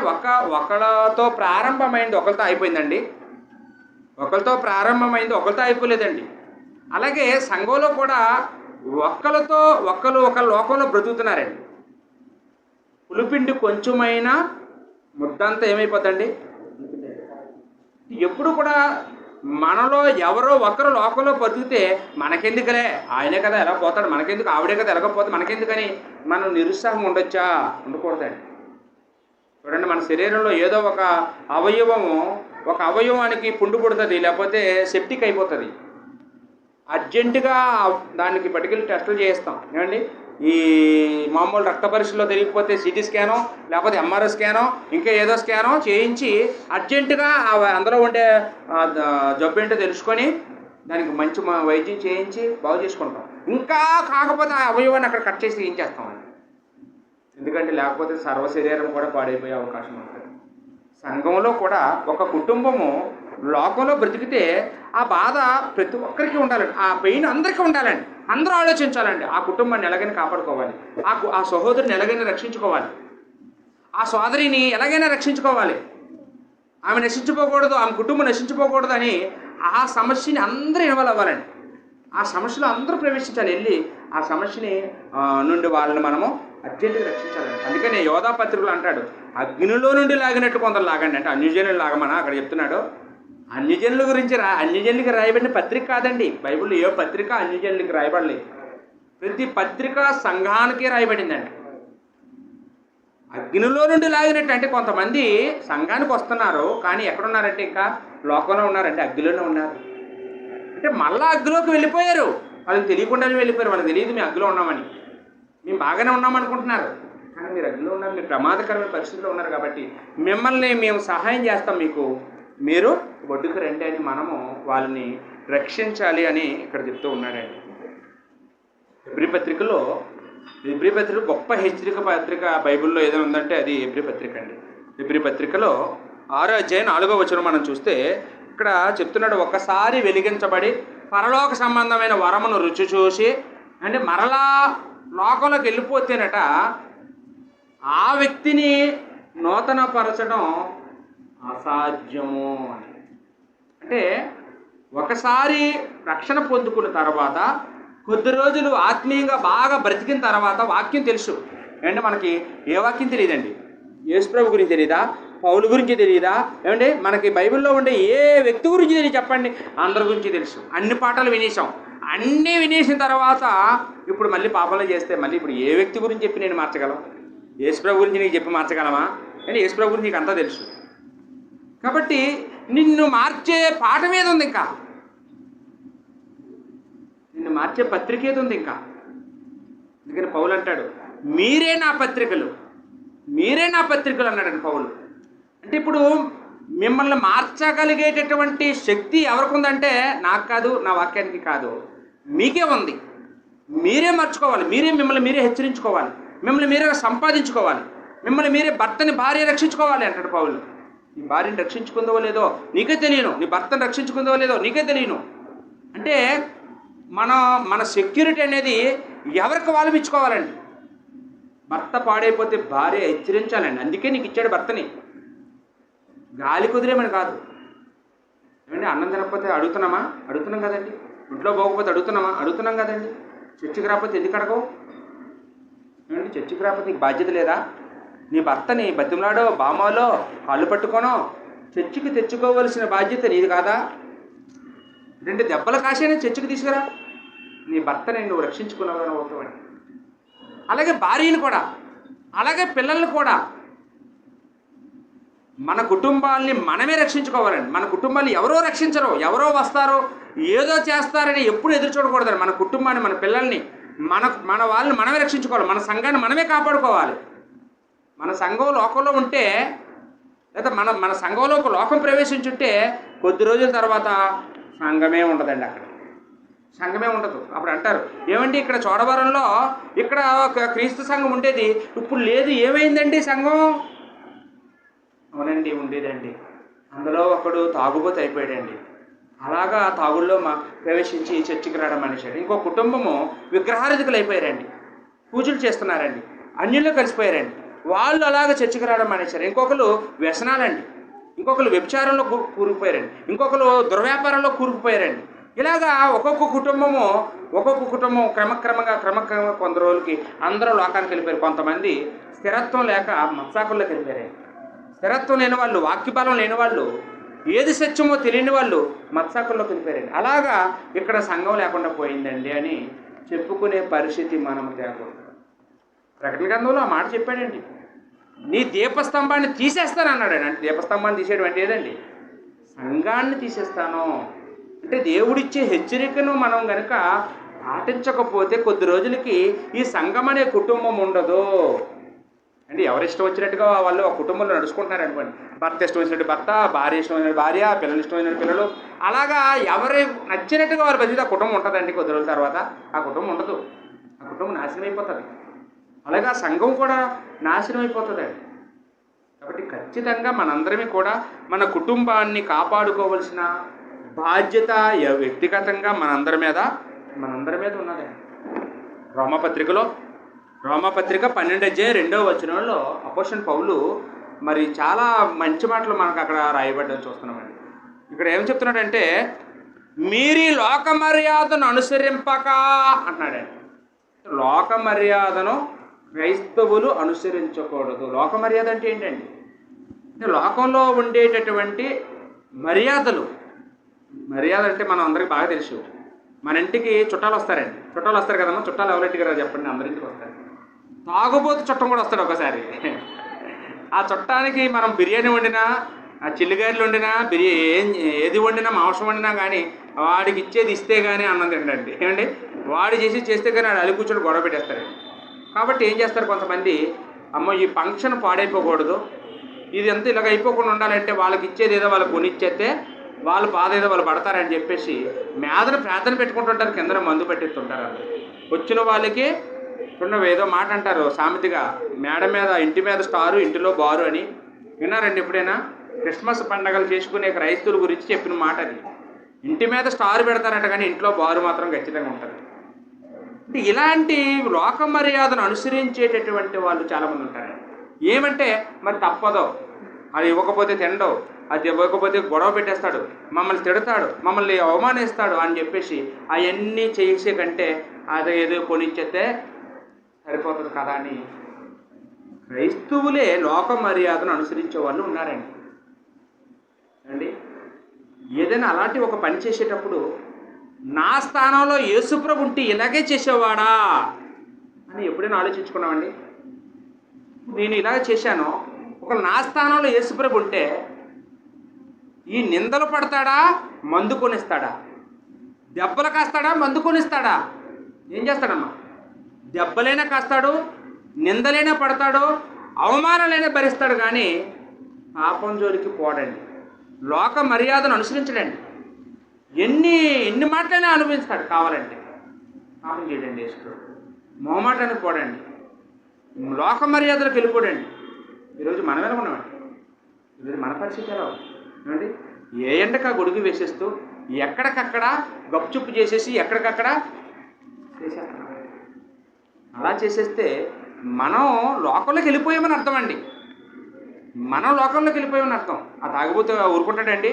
ఒకళ్ళతో ప్రారంభమైంది ఒకరితో అయిపోయిందండి. ఒకరితో ప్రారంభమైంది ఒకరితో అయిపోలేదండి. అలాగే సంఘంలో కూడా ఒకరు లోకంలో బ్రతుకుతున్నారండి. పులిపిండి కొంచెమైనా ముద్దంతా ఏమైపోద్దండి? ఎప్పుడు కూడా మనలో ఎవరో ఒకరు లోకంలో బతికితే మనకెందుకులే, ఆయనే కదా ఎలా పోతాడు, మనకెందుకు, ఆవిడే కదా ఎలాగపోతే మనకెందుకని మనం నిరుత్సాహం ఉండొచ్చా? ఉండకూడదండి. చూడండి, మన శరీరంలో ఏదో ఒక అవయవానికి పుండు పుడుతుంది, లేకపోతే సెప్టిక్ అయిపోతుంది. అర్జెంటుగా దానికి పట్టుకెళ్ళి టెస్టులు చేయిస్తాం. ఏమండి ఈ మామూలు రక్త పరీక్షలో తెలియకపోతే సిటీ స్కానో లేకపోతే ఎంఆర్ఐ స్కానో ఇంకా ఏదో స్కానో చేయించి అర్జెంటుగా అందులో ఉండే జబ్బు ఏంటో తెలుసుకొని దానికి మంచి వైద్యం చేయించి బాగు చేసుకుంటాం. ఇంకా కాకపోతే ఆ అవయవాన్ని అక్కడ కట్ చేసి ఏం చేస్తామండి? ఎందుకంటే లేకపోతే సర్వ శరీరం కూడా పాడైపోయే అవకాశం ఉంటుంది. సంఘంలో కూడా ఒక కుటుంబము లోకంలో బ్రతికితే ఆ బాధ ప్రతి ఒక్కరికి ఉండాలండి. ఆ పెయిన్ అందరికీ ఉండాలండి. అందరూ ఆలోచించాలండి. ఆ కుటుంబాన్ని ఎలాగైనా కాపాడుకోవాలి, ఆ సహోదరుని ఎలాగైనా రక్షించుకోవాలి, ఆ సోదరిని ఎలాగైనా రక్షించుకోవాలి. ఆమె నశించిపోకూడదు, ఆమె కుటుంబం నశించిపోకూడదు అని ఆ సమస్యని అందరూ ఇన్వాల్వ్ అవ్వాలండి. ఆ సమస్యలో అందరూ ప్రవేశించాలి. వెళ్ళి ఆ సమస్యని నుండి వాళ్ళని మనము అర్జెంటుగా రక్షించాలండి. అందుకని యోధా పత్రికలు అంటాడు, అగ్నిలో నుండి లాగినట్టు కొందరు లాగండి అంటే అన్యజనులు లాగమని అక్కడ చెప్తున్నాడు. అన్యజనుల గురించి అన్యజనులకి రాయబడిన పత్రిక కాదండి. బైబిల్లో ఏ పత్రిక అన్యజనులకి రాయబడలేదు. ప్రతి పత్రిక సంఘానికి రాయబడిందండి. అగ్నిలో నుండి లాగినట్టు అంటే కొంతమంది సంఘానికి వస్తున్నారు, కానీ ఎక్కడున్నారంటే ఇంకా లోకంలో ఉన్నారంటే అగ్నిలోనే ఉన్నారు. అంటే మళ్ళా అగ్గిలోకి వెళ్ళిపోయారు. వాళ్ళకి తెలియకుండానే వెళ్ళిపోయారు. వాళ్ళకి తెలియదు మేము అగ్గిలో ఉన్నామని. మేము బాగానే ఉన్నామనుకుంటున్నారు, కానీ మీరు అగ్గిలో ఉన్నారు, మీరు ప్రమాదకరమైన పరిస్థితిలో ఉన్నారు. కాబట్టి మిమ్మల్ని మేము సహాయం చేస్తాం, మీకు మీరు ఒడ్డుకు రండి అని మనము వాళ్ళని రక్షించాలి అని ఇక్కడ చెప్తూ ఉన్నాడండి. ఎబ్రీ పత్రిక గొప్ప హెచ్చరిక పత్రిక బైబిల్లో ఏదైనా ఉందంటే అది ఎబ్రీ పత్రిక అండి. ఎబ్రీ పత్రికలో 6వ అధ్యాయం 4వ వచనం మనం చూస్తే ఇక్కడ చెప్తున్నాడు, ఒక్కసారి వెలిగించబడి పరలోక సంబంధమైన వరమును రుచి చూసి అంటే మరలా లోకంలోకి వెళ్ళిపోతేనట ఆ వ్యక్తిని నూతనపరచడం అసాధ్యము అని. అంటే ఒకసారి రక్షణ పొందుకున్న తర్వాత కొద్ది రోజులు ఆత్మీయంగా బాగా బ్రతికిన తర్వాత వాక్యం తెలుసు. అంటే మనకి ఏ వాక్యం తెలియదండి? యేసుప్రభు గురించి తెలియదా? పౌలు గురించి తెలియదా? ఏమంటే మనకి బైబిల్లో ఉండే ఏ వ్యక్తి గురించి తెలియదు చెప్పండి? అందరి గురించి తెలుసు. అన్ని పాటలు వినేసాం. అన్నీ వినేసిన తర్వాత ఇప్పుడు మళ్ళీ పాపంలో చేస్తే మళ్ళీ ఇప్పుడు ఏ వ్యక్తి గురించి చెప్పి నేను మార్చగలం? యేసుప్రభు గురించి నీకు చెప్పి మార్చగలమా? అంటే యేసుప్రభు గురించి నీకు అంతా తెలుసు. కాబట్టి నిన్ను మార్చే పాఠం ఏది ఉంది? ఇంకా నిన్ను మార్చే పత్రిక ఏది ఉంది? ఇంకా అందుకని పౌలు అంటాడు, మీరే నా పత్రికలు అన్నాడండి పౌలు. అంటే ఇప్పుడు మిమ్మల్ని మార్చగలిగేటటువంటి శక్తి ఎవరికి ఉందంటే నాకు కాదు, నా వాక్యానికి కాదు, మీకే ఉంది. మీరే మార్చుకోవాలి, మిమ్మల్ని మీరే హెచ్చరించుకోవాలి, మిమ్మల్ని మీరే సంపాదించుకోవాలి, మిమ్మల్ని మీరే భర్తని భార్య రక్షించుకోవాలి అంటాడు పౌలు. నీ భార్యను రక్షించుకుందో లేదో నీకే తెలియను, నీ భర్తను రక్షించుకుందో లేదో నీకే తెలియను. అంటే మన సెక్యూరిటీ అనేది ఎవరికి వాళ్ళు ఇచ్చుకోవాలండి. భర్త పాడైపోతే భార్య హెచ్చరించాలండి. అందుకే నీకు ఇచ్చాడు భర్తని. గాలి కుదిరేమని కాదు. ఏమంటే అన్నం తినకపోతే అడుగుతున్నాం కదండి. ఇంట్లో పోకపోతే అడుగుతున్నాం కదండి. చర్చికి రాకపోతే ఎందుకు అడగవు? ఏమంటే చర్చికి రాకపోతే నీకు బాధ్యత లేదా? నీ భర్తని బతిమలాడో బామాలో కాళ్ళు పట్టుకోనో చర్చికి తెచ్చుకోవలసిన బాధ్యత నీది కాదా? 2 దెబ్బల కాశీని చర్చికి తీసుకురా, నీ భర్తని నువ్వు రక్షించుకున్నావు అవుతావని. అలాగే భార్యను కూడా, అలాగే పిల్లల్ని కూడా, మన కుటుంబాల్ని మనమే రక్షించుకోవాలండి. మన కుటుంబాన్ని ఎవరో రక్షించరు, ఎవరో వస్తారో ఏదో చేస్తారని ఎప్పుడు ఎదురు చూడకూడదండి. మన కుటుంబాన్ని, మన పిల్లల్ని, మన వాళ్ళని మనమే రక్షించుకోవాలి. మన సంఘాన్ని మనమే కాపాడుకోవాలి. మన సంఘం లోకంలో ఉంటే, లేదా మన సంఘంలో ఒక లోకం ప్రవేశించుంటే కొద్ది రోజుల తర్వాత సంఘమే ఉండదండి. అక్కడ సంఘమే ఉండదు. అప్పుడు అంటారు, ఏమండి ఇక్కడ చోడవరంలో ఇక్కడ ఒక క్రీస్తు సంఘం ఉండేది, ఇప్పుడు లేదు, ఏమైందండి సంఘం? అవునండి, ఉండేదండి, అందులో ఒకడు తాగుబోతు అయిపోయాడండి. అలాగా తాగుల్లో ప్రవేశించి చర్చికి రావడం మనిషాడు. ఇంకో కుటుంబము విగ్రహారాధికులు అయిపోయారండి, పూజలు చేస్తున్నారండి, అన్యుల్లో కలిసిపోయారండి, వాళ్ళు అలాగ చర్చికి రావడం మానేశారు. ఇంకొకరు వ్యసనాలండి, ఇంకొకరు వ్యభిచారంలో కూరుకుపోయారండి, ఇంకొకరు దుర్వ్యాపారంలో కూరుకుపోయారండి. ఇలాగా ఒక్కొక్క కుటుంబం క్రమక్రమంగా కొంత రోజులకి అందరూ లోకానికి వెళ్ళిపోయారు. కొంతమంది స్థిరత్వం లేక మత్సాకుల్లోకి వెళ్ళిపోయారు. స్థిరత్వం లేని వాళ్ళు, వాక్యబలం లేని వాళ్ళు, ఏది సత్యమో తెలియని వాళ్ళు మత్సాకుల్లోకి వెళ్ళిపోయారండి. అలాగా ఇక్కడ సంఘం లేకుండా పోయిందండి అని చెప్పుకునే పరిస్థితి మనం తేకూడదు. ప్రకటన గ్రంథంలో ఆ మాట చెప్పాడండి, నీ దీపస్తంభాన్ని తీసేస్తాను అన్నాడు. అంటే దీపస్తంభాన్ని తీసేయడం అంటే ఏదండి? సంఘాన్ని తీసేస్తాను అంటే దేవుడిచ్చే హెచ్చరికను మనం కనుక పాటించకపోతే కొద్ది రోజులకి ఈ సంఘం అనే కుటుంబం ఉండదు అండి. ఎవరు ఇష్టం వచ్చినట్టుగా వాళ్ళు ఆ కుటుంబంలో నడుచుకుంటున్నారు అనుకోండి. భర్త ఇష్టం వచ్చినట్టు భర్త, భార్య ఇష్టం వచ్చినట్టు భార్య, పిల్లలు ఇష్టం వచ్చినట్టు పిల్లలు, అలాగా ఎవరు నచ్చినట్టుగా వారి బతికి ఆ కుటుంబం ఉంటుందండి. కొద్ది రోజుల తర్వాత ఆ కుటుంబం ఉండదు, ఆ కుటుంబం నాశనం అయిపోతుంది. అలాగే ఆ సంఘం కూడా నాశనం అయిపోతుందండి. కాబట్టి ఖచ్చితంగా మనందరమీ కూడా మన కుటుంబాన్ని కాపాడుకోవలసిన బాధ్యత వ్యక్తిగతంగా మనందరి మీద ఉన్నదండి. రోమపత్రిక 12:2 అపోస్తలుడైన పౌలు మరి చాలా మంచి మాటలు మనకు అక్కడ రాయబడ్డని చూస్తున్నామండి. ఇక్కడ ఏం చెప్తున్నాడంటే, మీరీ లోక మర్యాదను అనుసరింపక అంటున్నాడండి. లోక మర్యాదను క్రైస్తవులు అనుసరించకూడదు. లోక మర్యాద అంటే ఏంటండి? అంటే లోకంలో ఉండేటటువంటి మర్యాదలు అంటే మనం అందరికీ బాగా తెలుసు. మన ఇంటికి చుట్టాలు వస్తారు కదమ్మా. చుట్టాలు ఎవరింటికి రా చెప్పండి? అందరింటికి వస్తారు. తాగుబోతు చుట్టం కూడా వస్తాడు ఒకసారి. ఆ చుట్టానికి మనం బిర్యానీ వండినా, ఆ చిల్లిగాయలు వండినా, ఏది వండినా, మాంసం వండినా కానీ వాడికి ఇచ్చేది ఇస్తే కానీ అన్నం తిండండి. ఏమండి, వాడు చేస్తే కానీ వాడు అలి కూర్చొని గొడవ పెట్టేస్తారండి. కాబట్టి ఏం చేస్తారు కొంతమంది, అమ్మో ఈ ఫంక్షన్ పాడైపోకూడదు, ఇది ఎంత ఇలాగ అయిపోకుండా ఉండాలంటే వాళ్ళకి ఇచ్చేది ఏదో వాళ్ళకి కొనిచ్చేస్తే వాళ్ళ బాధ ఏదో వాళ్ళు పడతారని చెప్పేసి ప్రార్థన పెట్టుకుంటుంటారు, కింద మందు పెట్టిస్తుంటారు. వాళ్ళు వచ్చిన వాళ్ళకి ఏదో మాట అంటారు సామెతగా, ఇంటి మీద స్టారు ఇంటిలో బారు అని. విన్నారండి ఎప్పుడైనా? క్రిస్మస్ పండగలు చేసుకునే క్రైస్తవుల గురించి చెప్పిన మాట అది. ఇంటి మీద స్టార్ పెడతారట కానీ ఇంట్లో బారు మాత్రం ఖచ్చితంగా ఉంటుంది. అంటే ఇలాంటి లోక మర్యాదను అనుసరించేటటువంటి వాళ్ళు చాలామంది ఉంటారండి. ఏమంటే మరి తప్పదో, అది ఇవ్వకపోతే తినడో, అది ఇవ్వకపోతే గొడవ పెట్టేస్తాడు, మమ్మల్ని తిడతాడు, మమ్మల్ని అవమానిస్తాడు అని చెప్పేసి అవన్నీ చేసే కంటే అది ఏదో కొనిచ్చేస్తే సరిపోతుంది కదా అని క్రైస్తవులే లోక మర్యాదను అనుసరించే వాళ్ళు ఉన్నారండి. అండి, ఏదైనా అలాంటి ఒక పని చేసేటప్పుడు నా స్థానంలో యేసుప్రభు ఉంటే ఇలాగే చేసేవాడా అని ఎప్పుడైనా ఆలోచించుకున్నామండి? నేను ఇలాగ చేశాను, ఒకవేళ నా స్థానంలో యేసుప్రభు ఉంటే ఈ నిందలు పడతాడా, మందు కొనిస్తాడా? దెబ్బలు కాస్తాడా, మందు కొనిస్తాడా? ఏం చేస్తాడమ్మా? దెబ్బలైనా కాస్తాడు, నిందలైనా పడతాడు, అవమానాలైనా భరిస్తాడు, కానీ పాపం జోలికి పోడండి. లోక మర్యాదను అనుసరించడండి. ఎన్ని మాటలైనా అనుభవిస్తాడు కావాలంటే. పాపం చేయడండి యేసుప్రభు. మొహమాటానికి పోడండి, లోక మర్యాదలకు వెళ్ళిపోడండి. ఈరోజు మనం ఎలా ఉన్నామండి? ఈరోజు మన పరిస్థితి ఎలా ఉంది ఏమండి? ఏ ఎండక గొడుగు వేసేస్తూ ఎక్కడికక్కడ గప్చుప్పు చేసేసి ఎక్కడికక్కడ చేసేస్తాం. అలా చేసేస్తే మనం లోకంలోకి వెళ్ళిపోయామని అర్థం అండి. మనం లోకంలోకి వెళ్ళిపోయామని అర్థం. ఆ తాగిపోతే ఊరుకుంటాడండి?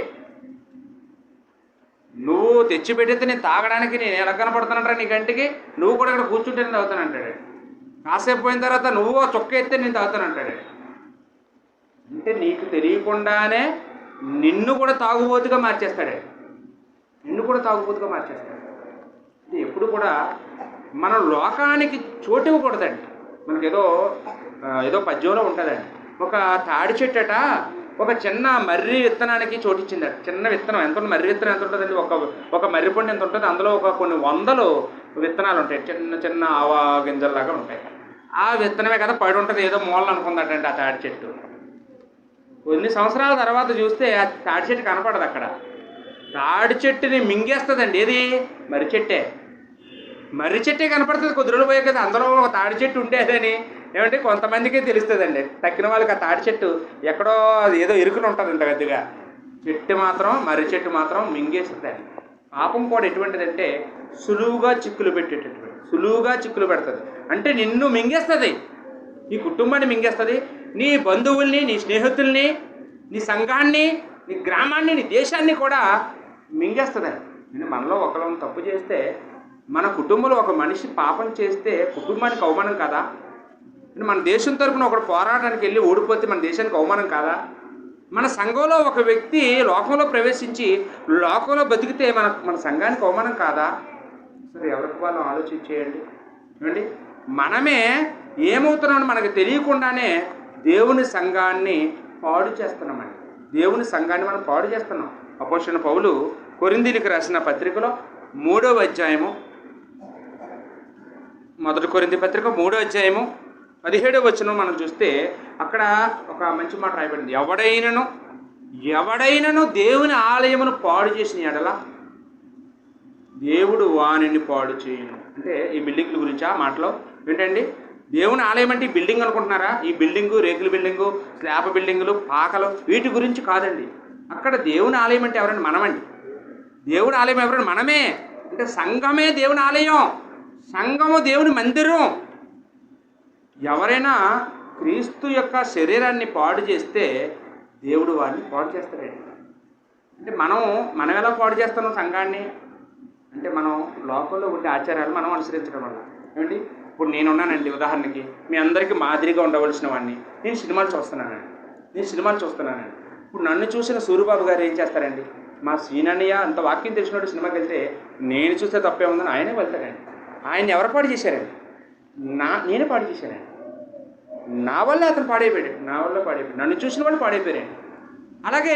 నువ్వు తెచ్చిపెడితే నేను తాగడానికి నేను ఎలా కనపడుతానంటారా నీ గంటికి? నువ్వు కూడా ఇక్కడ కూర్చుంటే నేను తాగుతానంటాడు. కాసేపు పోయిన తర్వాత నువ్వు చొక్క ఎత్తే నేను తాగుతానంటాడు. అంటే నీకు తెలియకుండానే నిన్ను కూడా తాగుబోతుగా మార్చేస్తాడు. నిన్ను కూడా తాగుబోతుగా మార్చేస్తాడు. అంటే ఎప్పుడు కూడా మనం లోకానికి చోటు ఇవ్వకూడదండి. మనకేదో ఏదో పద్యంలో ఉంటుందండి, ఒక తాడి చెట్టట ఒక చిన్న మర్రి విత్తనానికి చోటిచ్చిందట. చిన్న విత్తనం ఎంత ఉంటుంది, మర్రి విత్తనం ఎంత ఉంటుందండి, ఒక మర్రి పండు ఎంత ఉంటుంది, అందులో కొన్ని వందలు విత్తనాలు ఉంటాయి, చిన్న చిన్న ఆవా గింజల్లాగా ఉంటాయి. ఆ విత్తనమే కదా పడి ఉంటుంది, ఏదో మూలలు అనుకుందటండి ఆ తాడి చెట్టు. కొన్ని సంవత్సరాల తర్వాత చూస్తే ఆ తాడి చెట్టు కనపడదు అక్కడ. తాడి చెట్టుని మింగేస్తుందండి. ఏది? మర్రి చెట్టే. మర్రి చెట్టే కనపడుతుంది కొద్ది రోజులు పోయే కదా, అందులో ఒక తాడి చెట్టు ఉండేదని ఏమంటే కొంతమందికే తెలుస్తుందండి. తక్కిన వాళ్ళకి ఆ తాడి చెట్టు ఎక్కడో ఏదో ఇరుకుని ఉంటుందంట పెద్దగా. చెట్టు మాత్రం, మర్రి చెట్టు మాత్రం మింగేస్తుందండి. పాపం కూడా ఎటువంటిదంటే సులువుగా చిక్కులు పెడుతుంది. అంటే నిన్ను మింగేస్తుంది, నీ కుటుంబాన్ని మింగేస్తుంది, నీ బంధువుల్ని, నీ స్నేహితుల్ని, నీ సంఘాన్ని, నీ గ్రామాన్ని, నీ దేశాన్ని కూడా మింగేస్తుందండి. నేను మనలో ఒకళ్ళని తప్పు చేస్తే, మన కుటుంబంలో ఒక మనిషి పాపం చేస్తే కుటుంబానికి అవమానం కాదా? మన దేశం తరపున ఒకడు పోరాటానికి వెళ్ళి ఓడిపోతే మన దేశానికి అవమానం కాదా? మన సంఘంలో ఒక వ్యక్తి లోకంలో ప్రవేశించి లోకంలో బతికితే మన సంఘానికి అవమానం కాదా? సరే, ఎవరికి వాళ్ళు ఆలోచించేయండి. ఏమండి, మనమే ఏమవుతున్నామని మనకు తెలియకుండానే దేవుని సంఘాన్ని పాడు చేస్తున్నామండి. దేవుని సంఘాన్ని మనం పాడు చేస్తున్నాం. అపోస్తలుడైన పౌలు కొరింథీయులకు రాసిన పత్రికలో 3వ అధ్యాయము, 1 కొరింథీ పత్రిక 3వ అధ్యాయము 17వ వచనం మనం చూస్తే అక్కడ ఒక మంచి మాట రాయబడింది. ఎవడైనను దేవుని ఆలయమును పాడు చేసిన ఎడల దేవుడు వానిని పాడు చేయను. అంటే ఈ బిల్డింగ్ల గురించి ఆ మాటలో ఏంటండి, దేవుని ఆలయం అంటే ఈ బిల్డింగ్ అనుకుంటున్నారా? ఈ బిల్డింగు, రేకుల బిల్డింగు, స్లాబ్ బిల్డింగులు, పాకలు, వీటి గురించి కాదండి. అక్కడ దేవుని ఆలయం అంటే ఎవరండి? మనమండి. దేవుని ఆలయం ఎవరండి? మనమే. అంటే సంఘమే దేవుని ఆలయం, సంఘము దేవుని మందిరం. ఎవరైనా క్రీస్తు యొక్క శరీరాన్ని పాడు చేస్తే దేవుడు వారిని పాడు చేస్తాడండి. అంటే మనం ఎలా పాడు చేస్తున్నాం సంఘాన్ని అంటే, మనం లోకంలో ఉండే ఆచారాలు మనం అనుసరించడం వల్ల. ఏమండి, ఇప్పుడు నేనున్నానండి, ఉదాహరణకి మీ అందరికీ మాదిరిగా ఉండవలసిన వాడిని. నేను సినిమాలు చూస్తున్నానండి. ఇప్పుడు నన్ను చూసిన సూరిబాబు గారు ఏం చేస్తారండి? మా సీనన్నయ్య అంత వాక్యం తెలిసినట్టు సినిమాకి వెళ్తే నేను చూస్తే తప్పే ఉందని ఆయనే వెళ్తాడండి. ఆయన ఎవరు పాడు చేశారండి? నేనే పాడు చేశానండి. నా వల్ల అతను పాడైపోయాడు, నన్ను చూసిన వాళ్ళు పాడైపోయారండి. అలాగే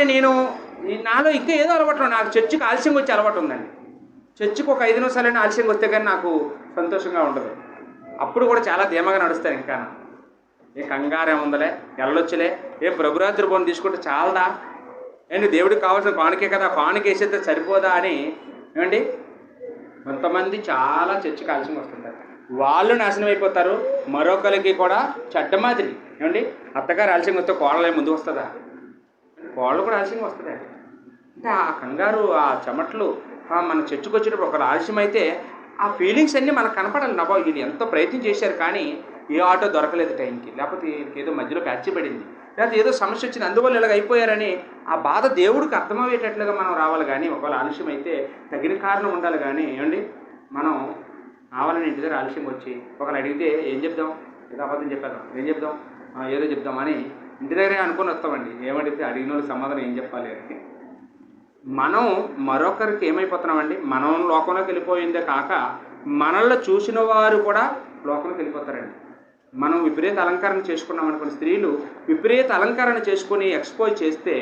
నాలో ఇంకా ఏదో అలవాటు, నాకు చర్చికి ఆలస్యంగా వచ్చే అలవాటు ఉందండి. చర్చికి ఒక 5 నిమిషాలైనా ఆలస్యంగా వస్తే కానీ నాకు సంతోషంగా ఉండదు. అప్పుడు కూడా చాలా ధీమాగా నడుస్తాను. ఇంకా ఏ కంగారు ఏముందలే, వెళ్ళొచ్చులే, ప్రభురాత్రి బొమ్మ తీసుకుంటే చాలదా, ఏంటి దేవుడికి కావాల్సిన కానుకే కదా, కానుక వేసేస్తే సరిపోదా అని. ఏమండి, కొంతమంది చాలా చర్చికి ఆలస్యంగా వస్తుంటారు, వాళ్ళు నాశనం అయిపోతారు. మరొకరికి కూడా చెడ్డ మాదిరి. ఏమండి, అత్తగారు ఆలస్యంగా వస్తే కోడలే ముందు వస్తుందా? కోడలు కూడా ఆలస్యంగా వస్తుందా? అంటే ఆ కంగారు, ఆ చెమట్లు, మన చర్చకు వచ్చేటప్పుడు ఒకరు ఆలస్యం అయితే ఆ ఫీలింగ్స్ అన్నీ మనకు కనపడాలి. నా బాబు వీళ్ళు ఎంతో ప్రయత్నం చేశారు కానీ ఏ ఆటో దొరకలేదు టైంకి, లేకపోతే ఏదో మధ్యలో ప్యాచ్ పడింది, లేకపోతే ఏదో సమస్య వచ్చింది, అందువల్ల ఇలాగ అయిపోయారని ఆ బాధ దేవుడికి అర్థమయ్యేటట్లుగా మనం రావాలి. కానీ ఒకవేళ ఆలస్యం అయితే తగిన కారణం ఉండాలి. కానీ ఏమండి, మనం కావాలని ఇంటి దగ్గర ఆలస్యం వచ్చి ఒకళ్ళు అడిగితే ఏం చెప్దాం, ఏదో అబద్ధం చెప్పేద్దాం, ఏం చెప్దాం, ఏదో చెప్దామని ఇంటి దగ్గరే అనుకుని వస్తామండి. ఏమడిగితే అడిగిన వాళ్ళకి సమాధానం ఏం చెప్పాలి అని. మనం మరొకరికి ఏమైపోతున్నామండి, మనం లోకంలోకి వెళ్ళిపోయిందే కాక మనల్లో చూసిన వారు కూడా లోకంలోకి వెళ్ళిపోతారండి. మనం విపరీత అలంకరణ చేసుకున్నాం అనుకున్న స్త్రీలు విపరీత అలంకరణ చేసుకుని ఎక్స్పోజ్ చేస్తే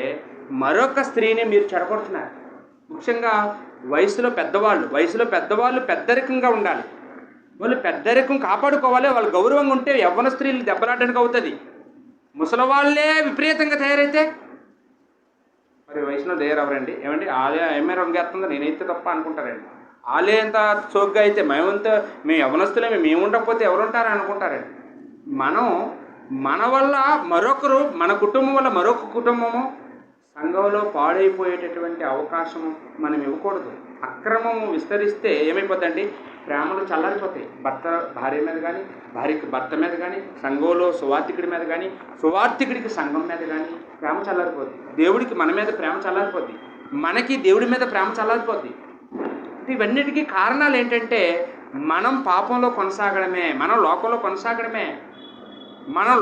మరొక స్త్రీని మీరు చెడగొడుతున్నారు. ముఖ్యంగా వయసులో పెద్దవాళ్ళు పెద్దరికంగా ఉండాలి. వాళ్ళు పెద్దరికం కాపాడుకోవాలి. వాళ్ళు గౌరవంగా ఉంటే యవ్వన స్త్రీలు దెబ్బలాడడానికి అవుతుంది. ముసలివాళ్ళే విపరీతంగా తయారైతే మరి వయసులో తయారవరండి. ఏమండి, ఆలే ఏమే రంగేస్తుందో నేనైతే తప్ప అనుకుంటారండి. ఆలే ఎంత చోగ్గా అయితే మేము యవ్వనస్తులే, మేము ఉండకపోతే ఎవరు ఉంటారని అనుకుంటారండి. మన వల్ల మరొకరు, మన కుటుంబం వల్ల మరొక కుటుంబము సంఘంలో పాడైపోయేటటువంటి అవకాశము మనం ఇవ్వకూడదు. అక్రమము విస్తరిస్తే ఏమైపోతుందండి, ప్రేమలు చల్లారిపోతాయి. భర్త భార్య మీద కానీ, భార్యకి భర్త మీద కానీ, సంఘంలో సువార్థికుడి మీద కానీ, సువార్థికుడికి సంఘం మీద కానీ ప్రేమ చల్లారిపోద్ది. దేవుడికి మన మీద ప్రేమ చల్లారిపోద్ది, మనకి దేవుడి మీద ప్రేమ చల్లారిపోద్ది. ఇవన్నిటికీ కారణాలు ఏంటంటే మనం పాపంలో కొనసాగడమే, మనం లోకంలో కొనసాగడమే, మనం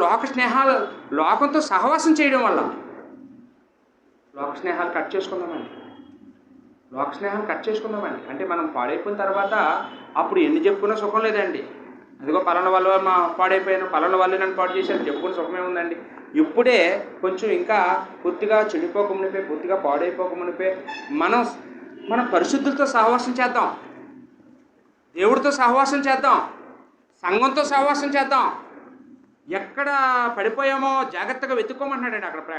లోకంతో సహవాసం చేయడం వల్ల. లోక స్నేహాలు కట్ చేసుకుందామండి. లోక స్నేహాన్ని కట్ చేసుకుందామండి. అంటే మనం పాడైపోయిన తర్వాత అప్పుడు ఎన్ని చెప్పుకున్నా సుఖం లేదండి. అదిగో పలానా వల్ల మా పాడైపోయాను, పలానా వాళ్ళు నన్ను పాడు చేశారు చెప్పుకుని సుఖమే ఉందండి. ఇప్పుడే కొంచెం ఇంకా పూర్తిగా చెడిపోకమునిపే, పూర్తిగా పాడైపోకమునిపే మనం పరిశుద్ధులతో సహవాసం చేద్దాం, దేవుడితో సహవాసం చేద్దాం, సంఘంతో సహవాసం చేద్దాం. ఎక్కడ పడిపోయామో జాగ్రత్తగా వెతుక్కోమంటున్నాడండి అక్కడ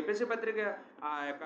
ఎపిసి పత్రిక ఆ యొక్క